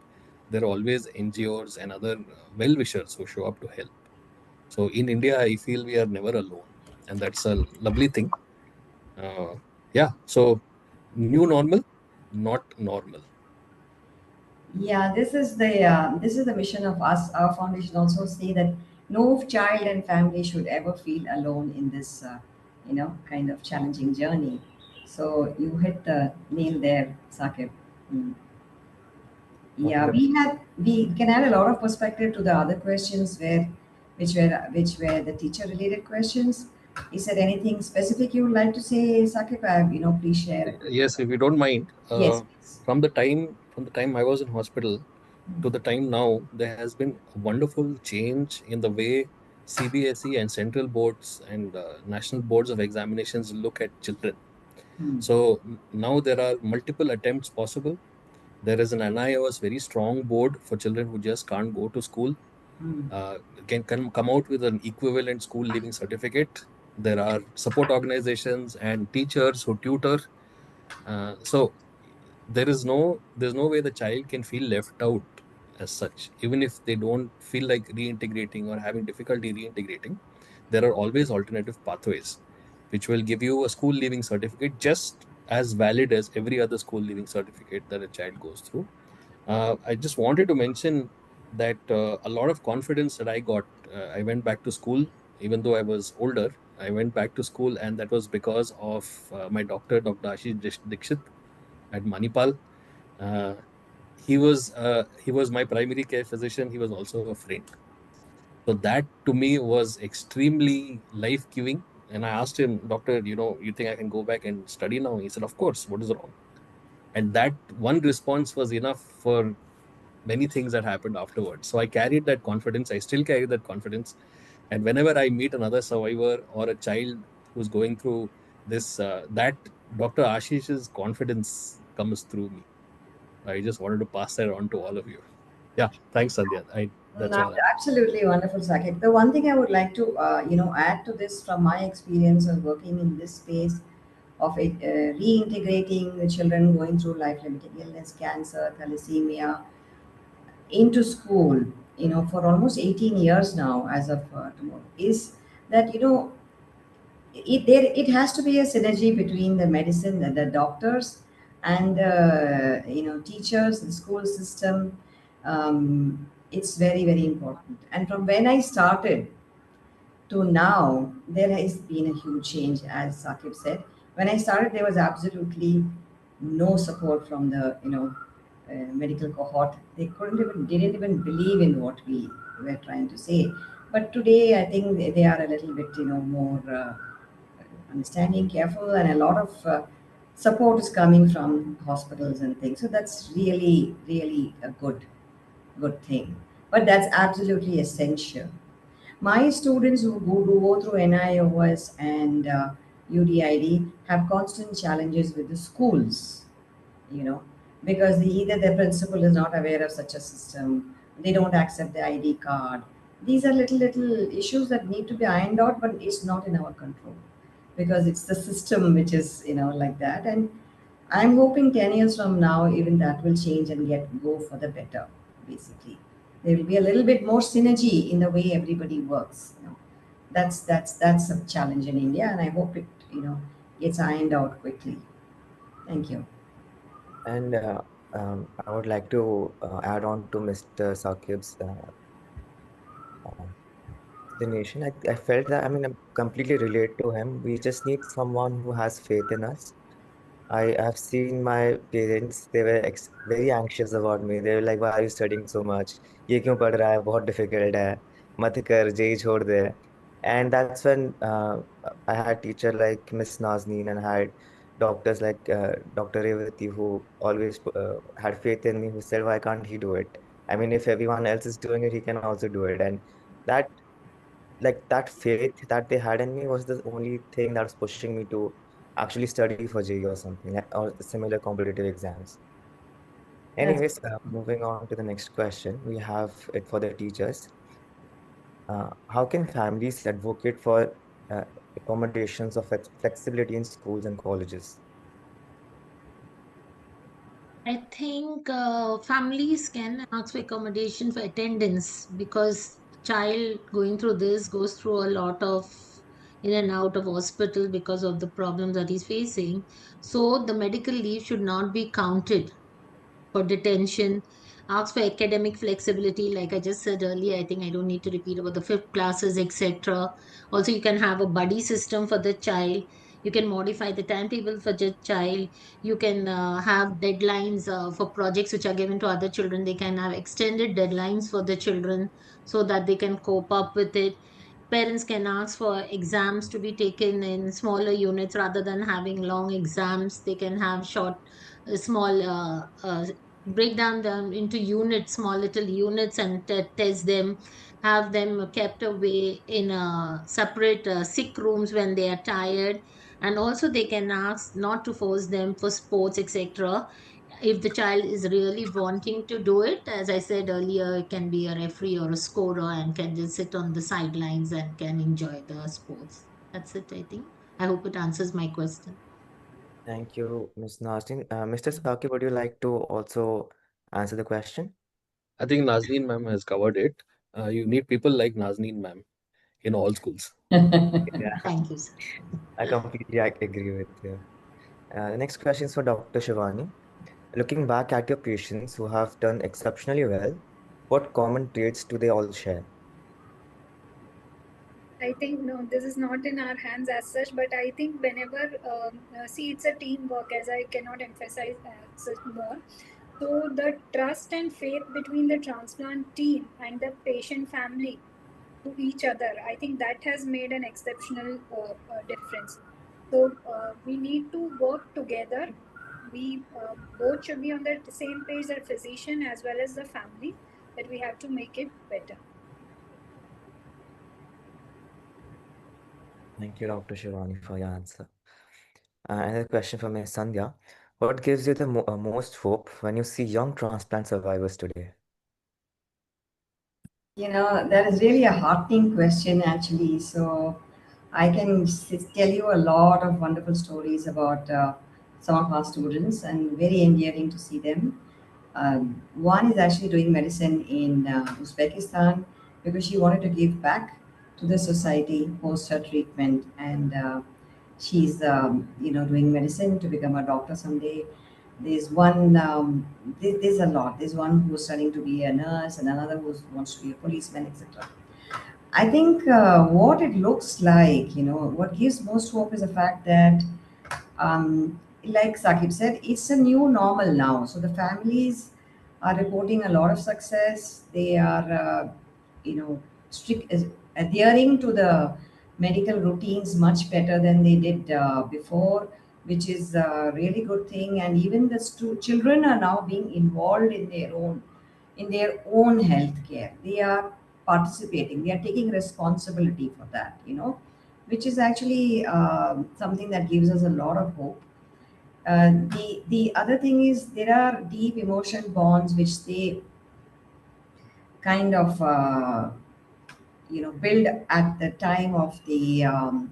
There are always NGOs and other well wishers who show up to help. So in India, I feel we are never alone, and that's a lovely thing. Uh, yeah. So new normal, not normal. Yeah, this is the mission of us. Our foundation also say that no child and family should ever feel alone in this, kind of challenging journey. So you hit the nail there, Sakib. Mm. Yeah, Wonderful. we can add a lot of perspective to the other questions which were the teacher related questions. Is there anything specific you would like to say, Sakib? Please share. Yes, if you don't mind, Yes, please. from the time I was in hospital to the time now, there has been a wonderful change in the way CBSE and central boards and national boards of examinations look at children. Mm. So now there are multiple attempts possible. There is an NIOS very strong board for children who just can't go to school. Mm. Can come out with an equivalent school leaving certificate. There are support organizations and teachers who tutor. So there's no way the child can feel left out as such, even if they don't feel like reintegrating or having difficulty reintegrating. There are always alternative pathways which will give you a school leaving certificate just as valid as every other school leaving certificate that a child goes through. I just wanted to mention that a lot of confidence that I got, I went back to school, even though I was older. I went back to school, and that was because of my doctor, Dr. Ashish Dixit at Manipal. Uh, he was my primary care physician. He was also a friend. So that to me was extremely life giving. And I asked him, Doctor, you think I can go back and study now? He said, Of course. What is wrong? And that one response was enough for many things that happened afterwards. So I carried that confidence. I still carry that confidence. And whenever I meet another survivor or a child who's going through this, that Dr. Ashish's confidence comes through me. I just wanted to pass that on to all of you. Yeah, thanks, Sandhya. That's all. Absolutely wonderful, Sakit. The one thing I would like to, add to this from my experience of working in this space of it, reintegrating the children going through life-limiting illness, cancer, thalassemia, into school, for almost 18 years now, as of tomorrow, is that, it has to be a synergy between the medicine and the doctors and the teachers, the school system. It's very, very important. And from when I started to now, there has been a huge change, as Sakib said. When I started, there was absolutely no support from the medical cohort. Didn't even believe in what we were trying to say. But today, I think they are a little bit more understanding, careful, and a lot of support is coming from hospitals and things. So that's really, really a good thing. But that's absolutely essential. My students who go through NIOS and UDID have constant challenges with the schools, you know, because either the principal is not aware of such a system, they don't accept the ID card. These are little issues that need to be ironed out, but it's not in our control because it's the system which is, like that. And I'm hoping 10 years from now, even that will change and go for the better, basically. There will be a little bit more synergy in the way everybody works. That's a challenge in India, and I hope it, gets ironed out quickly. Thank you. And I would like to add on to Mr. Saqib's explanation. I felt that, I mean, I completely relate to him. We just need someone who has faith in us. I have seen my parents, they were very anxious about me. They were like, why are you studying so much? ये क्यों पढ़ रहा है? बहुत difficult है. मत कर, JEE छोड़ दे. And that's when I had teacher like Miss Nazneen and I had doctors like Dr. Revati who always had faith in me, who said, why can't he do it? I mean, if everyone else is doing it, he can also do it. And that, like, that faith that they had in me was the only thing that was pushing me to actually study for JEE or something or similar competitive exams. That's Anyways, moving on to the next question, we have it for the teachers. How can families advocate for uh, accommodations of flexibility in schools and colleges? I think families can ask for accommodation for attendance because child going through this goes through a lot of in and out of hospital because of the problems that he's facing. So the medical leave should not be counted for detention. Ask for academic flexibility, like I just said earlier. I think I don't need to repeat about the fifth classes, etc. Also, you can have a buddy system for the child. You can modify the timetable for the child. You can have deadlines for projects which are given to other children. They can have extended deadlines for the children so that they can cope up with it. Parents can ask for exams to be taken in smaller units rather than having long exams. They can have short, small, break down them into units, small little units, and test them. Have them kept away in separate sick rooms when they are tired. And also, they can ask not to force them for sports, etc. If the child is really wanting to do it, as I said earlier, it can be a referee or a scorer and can just sit on the sidelines and can enjoy the sports. That's it, I think. I hope it answers my question. Thank you, Ms. Nazneen. Mr. Saki, would you like to also answer the question? I think Nazneen ma'am has covered it. You need people like Nazneen ma'am in all schools. Yeah, Thank you, sir. I completely agree with you. The next question is for Dr. Shivani. Looking back at your patients who have done exceptionally well, what common traits do they all share? I think no, this is not in our hands as such, but I think whenever see, it's a teamwork, as I cannot emphasize such more. So the trust and faith between the transplant team and the patient family to each other, I think that has made an exceptional difference. So we need to work together. We both should be on the same page, the physician as well as the family, that we have to make it better. Thank you, Dr. Shivani, for your answer. Another question from Ms. Sandhya. What gives you the most hope when you see young transplant survivors today? You know, that is really a heartening question, actually. So, I can tell you a lot of wonderful stories about some of our students, and very endearing to see them. One is actually doing medicine in Uzbekistan because she wanted to give back to the society post her treatment, and she's doing medicine to become a doctor someday. There's one, there's a lot. There's one who's studying to be a nurse, and another who wants to be a policeman, etc. I think what it looks like, what gives most hope is the fact that, like Sakib said, it's a new normal now. So the families are reporting a lot of success. They are, strict, adhering to the medical routines much better than they did before, which is a really good thing. And even the children are now being involved in their own health care. They are participating. They are taking responsibility for that. Which is actually something that gives us a lot of hope. The other thing is there are deep emotion bonds which they kind of build at the time of uh,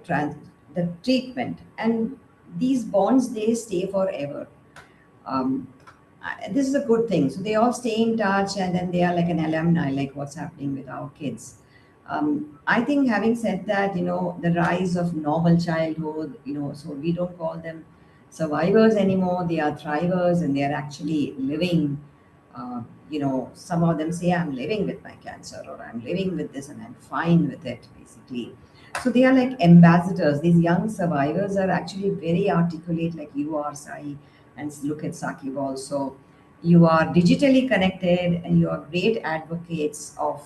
trans- the treatment, and these bonds they stay forever. um, this is a good thing. So they all stay in touch, and then they are like an alumni, like what's happening with our kids. I think, having said that, the rise of normal childhood, so we don't call them survivors anymore. They are thrivers, and they are actually living. Some of them say, "I'm living with my cancer," or "I'm living with this, and I'm fine with it," basically. So they are like ambassadors. These young survivors are actually very articulate, like you are, Sai, and look at Sakib also. You are digitally connected, and you are great advocates of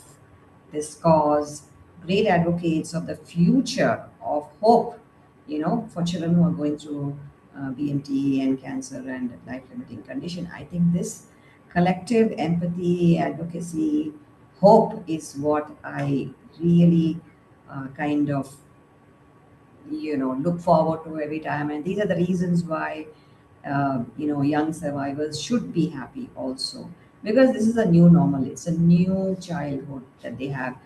this cause, great advocates of the future of hope, for children who are going through BMT and cancer and life limiting condition. I think this collective empathy, advocacy, hope is what I really kind of look forward to every time, and these are the reasons why young survivors should be happy also, because this is a new normal. It's a new childhood that they have,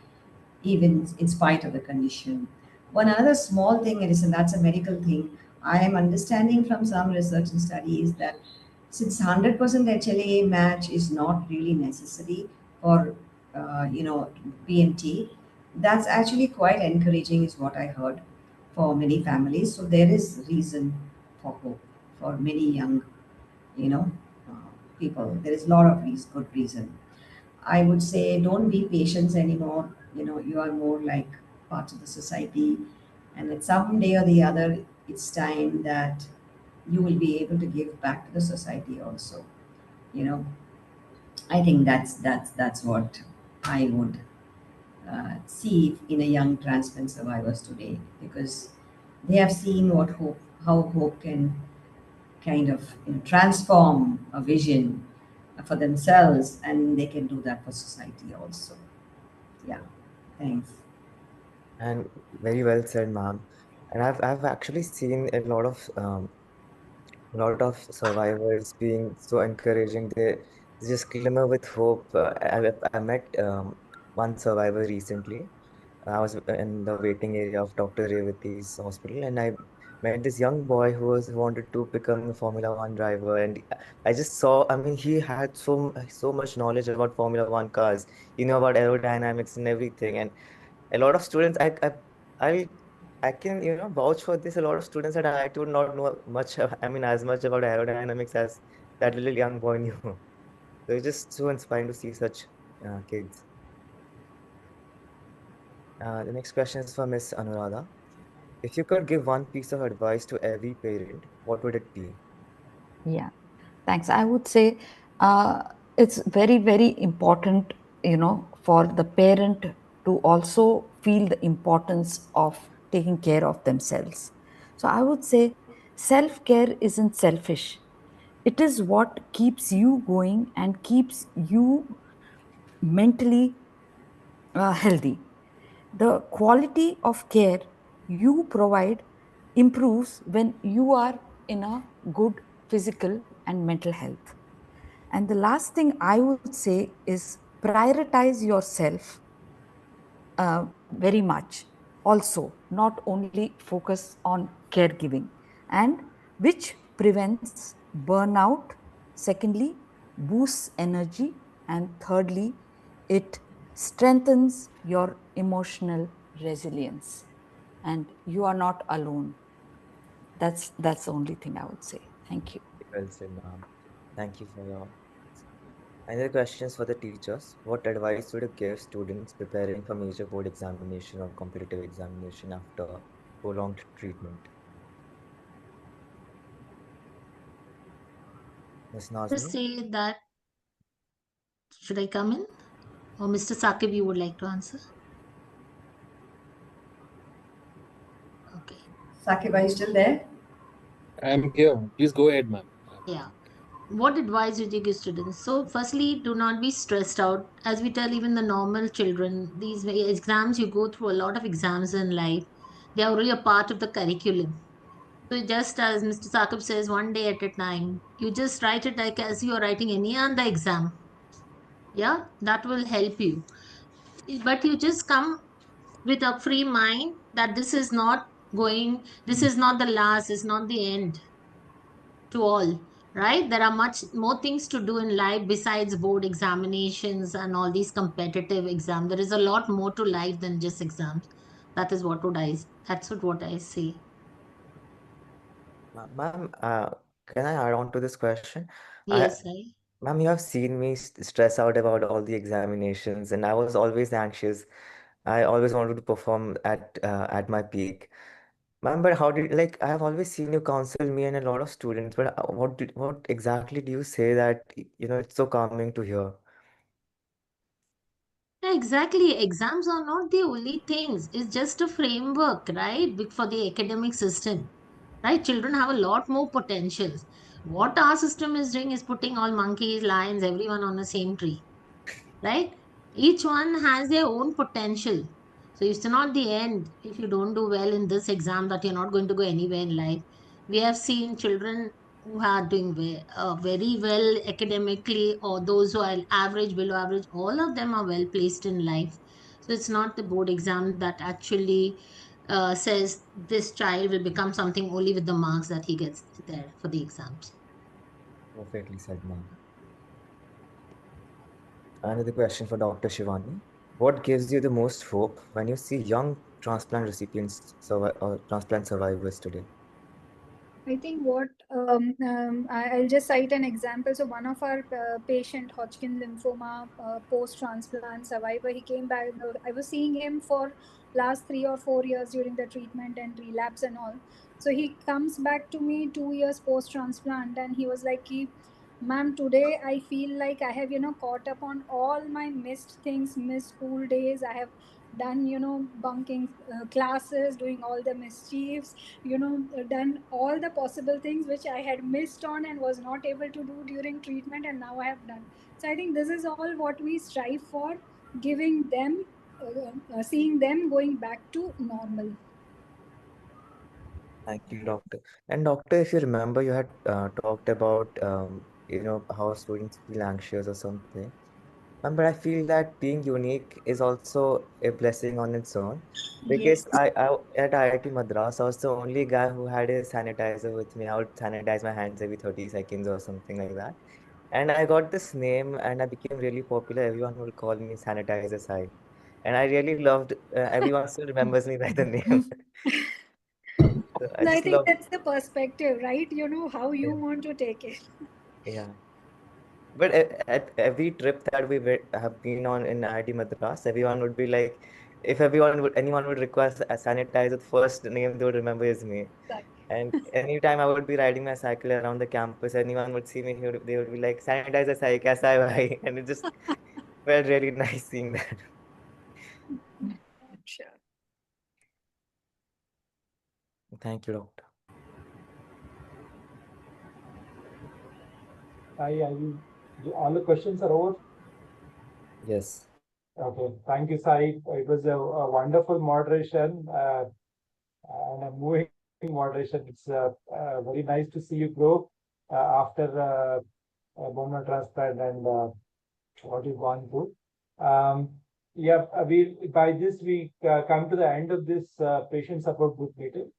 even in spite of the condition. One other small thing is, and that's a medical thing, I am understanding from some research and studies that since 100% HLA match is not really necessary for BMT, that's actually quite encouraging, is what I heard, for many families. So there is reason for hope for many young, you know, people. There is a lot of good reason. I would say don't be patients anymore. You are more like part of the society, and at some day or the other, it's time that you will be able to give back to the society also. You know, I think that's what I would see in a young transplant survivors today, because they have seen how hope can kind of transform a vision for themselves, and they can do that for society also. Yeah, thanks. And very well said, ma'am. And I've actually seen a lot of survivors being so encouraging. They just glimmer with hope. I met one survivor recently. I was in the waiting area of Dr. Revati's hospital, and I met this young boy who wanted to become a Formula One driver. And I just saw, I mean, he had so much knowledge about Formula One cars. He knew about aerodynamics and everything. And a lot of students, I I can, vouch for this. A lot of students at IIT would not know much, I mean, as much about aerodynamics as that little young boy knew. So it's just so inspiring to see such kids. The next question is for Miss Anuradha. If you could give one piece of advice to every parent, what would it be? Yeah, thanks. I would say it's very, very important, for the parent to also feel the importance of taking care of themselves. So I would say self care isn't selfish. It is what keeps you going and keeps you mentally healthy. The quality of care you provide improves when you are in a good physical and mental health. And the last thing I would say is prioritize yourself very much. Also, not only focus on caregiving, and which prevents burnout. Secondly, boosts energy. And thirdly, it strengthens your emotional resilience. And you are not alone. That's the only thing I would say. Thank you. Well said, ma'am. Thank you for your. Another question is for the teachers. What advice would you give students preparing for major board examination or competitive examination after prolonged treatment? Ms. I would Nazni? say that, should I come in? Or Mr. Sakib, you would like to answer? Okay. Sakib, are you still there? I'm here. Please go ahead, ma'am. Yeah. What advice would you give students? So, firstly, do not be stressed out. As we tell even the normal children, these exams, you go through a lot of exams in life. They are really a part of the curriculum. So, just as Mr. Sakib says, one day at a time, you just write it like as you are writing any other exam. Yeah, that will help you. But you just come with a free mind that this is not the last, it's not the end to all, right? There are much more things to do in life besides board examinations and all these competitive exams. There is a lot more to life than just exams. That is what I say. Ma'am, can I add on to this question? I, Yes, I. ma'am, you have seen me stress out about all the examinations, and I was always anxious. I always wanted to perform at my peak. Ma'am, but how did like I have always seen you counsel me and a lot of students, but what exactly do you say that it's so calming to hear? Yeah, exactly. Exams are not the only things. It's just a framework, right? For the academic system, right? Children have a lot more potentials. What our system is doing is putting all monkeys, lions, everyone on the same tree, right? Each one has their own potential. So it's not the end. If you don't do well in this exam, that you're not going to go anywhere in life. We have seen children who are doing very well academically, or those who are average, below average. All of them are well placed in life. So it's not the board exam that actually says this child will become something only with the marks that he gets there for the exams. Perfectly said, ma'am. Another question for Dr. Shivani. What gives you the most hope when you see young transplant recipients or transplant survivors today? I think I'll just cite an example. So one of our patient, Hodgkin lymphoma, post-transplant survivor, he came back. I was seeing him for last 3 or 4 years during the treatment and relapse and all. So he comes back to me 2 years post-transplant, and he was like, "Ma'am, today I feel like I have, caught up on all my missed things, missed school days. I have done, bunking classes, doing all the mischiefs, done all the possible things which I had missed on and was not able to do during treatment, and now I have done." So I think this is all what we strive for, giving them, seeing them going back to normal. Thank you, doctor. And doctor, if you remember, you had talked about how students feel anxious or something. But I feel that being unique is also a blessing on its own because Yes. I at IIT Madras, I was the only guy who had a sanitizer with me. I would sanitize my hands every 30 seconds or something like that. And I got this name and I became really popular. Everyone would call me Sanitizer Sai. And I really loved, everyone still remembers me by the name. So I I just think love, that's the perspective, right? You know how you yeah, want to take it. yeah. But at every trip that we have been on in IIT Madras, everyone would be like, if anyone would request a sanitizer, the first name they would remember is me. And anytime I would be riding my cycle around the campus, anyone would see me, they would be like, sanitizer sahi, kaisa hai bhai? And it just felt really nice seeing that. Sure. Thank you, doctor. All the questions are over. Yes. Okay, thank you, Sai. It was a wonderful moderation and a moving moderation. It's very nice to see you grow after bone marrow transplant and what you've gone through. Yeah, by this we come to the end of this patient support group meeting,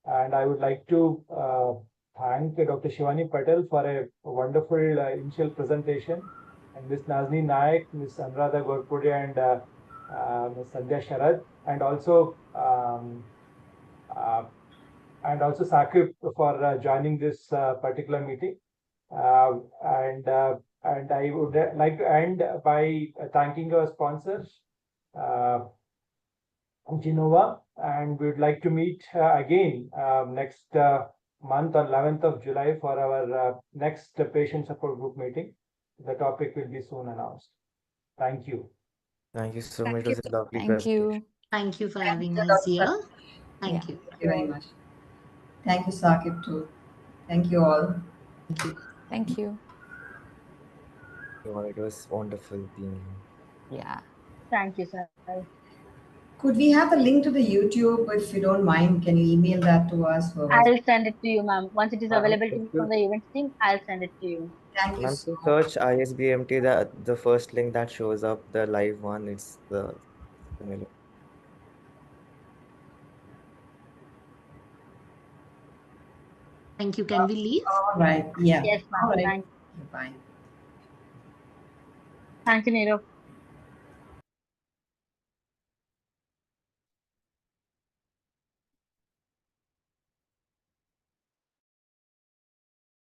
and I would like to thank Dr. Shivani Patel for a wonderful initial presentation, and Ms. Nazni Naik, Ms. Anuradha Gorpudi, and Ms. Sandhya Sharad, and also Sakib for joining this particular meeting. And I would like to end by thanking our sponsors, Genova, and we would like to meet again next month on 11th of July for our next patient support group meeting. The topic will be soon announced. Thank you. Thank you so Thank much. It you. was a lovely Thank presentation. you. Thank you for Thank having you, us Dr. here. Yeah. Thank you. Thank you very much. Thank you, Sakib, too. Thank you all. Thank you. Thank you. It was wonderful being here. Yeah. Thank you, sir. Could we have the link to the YouTube if you don't mind? Can you email that to us? I'll send it to you, ma'am. Once it is available to If me you from the events team, I'll send it to you. Thank you Ma'am, so to much. search ISBMT, the first link that shows up, the live one, it's the similar. Thank you. Can we leave? All right. Yeah. Yes, All ma'am. right. Thank you. Bye. Thank you, Nero.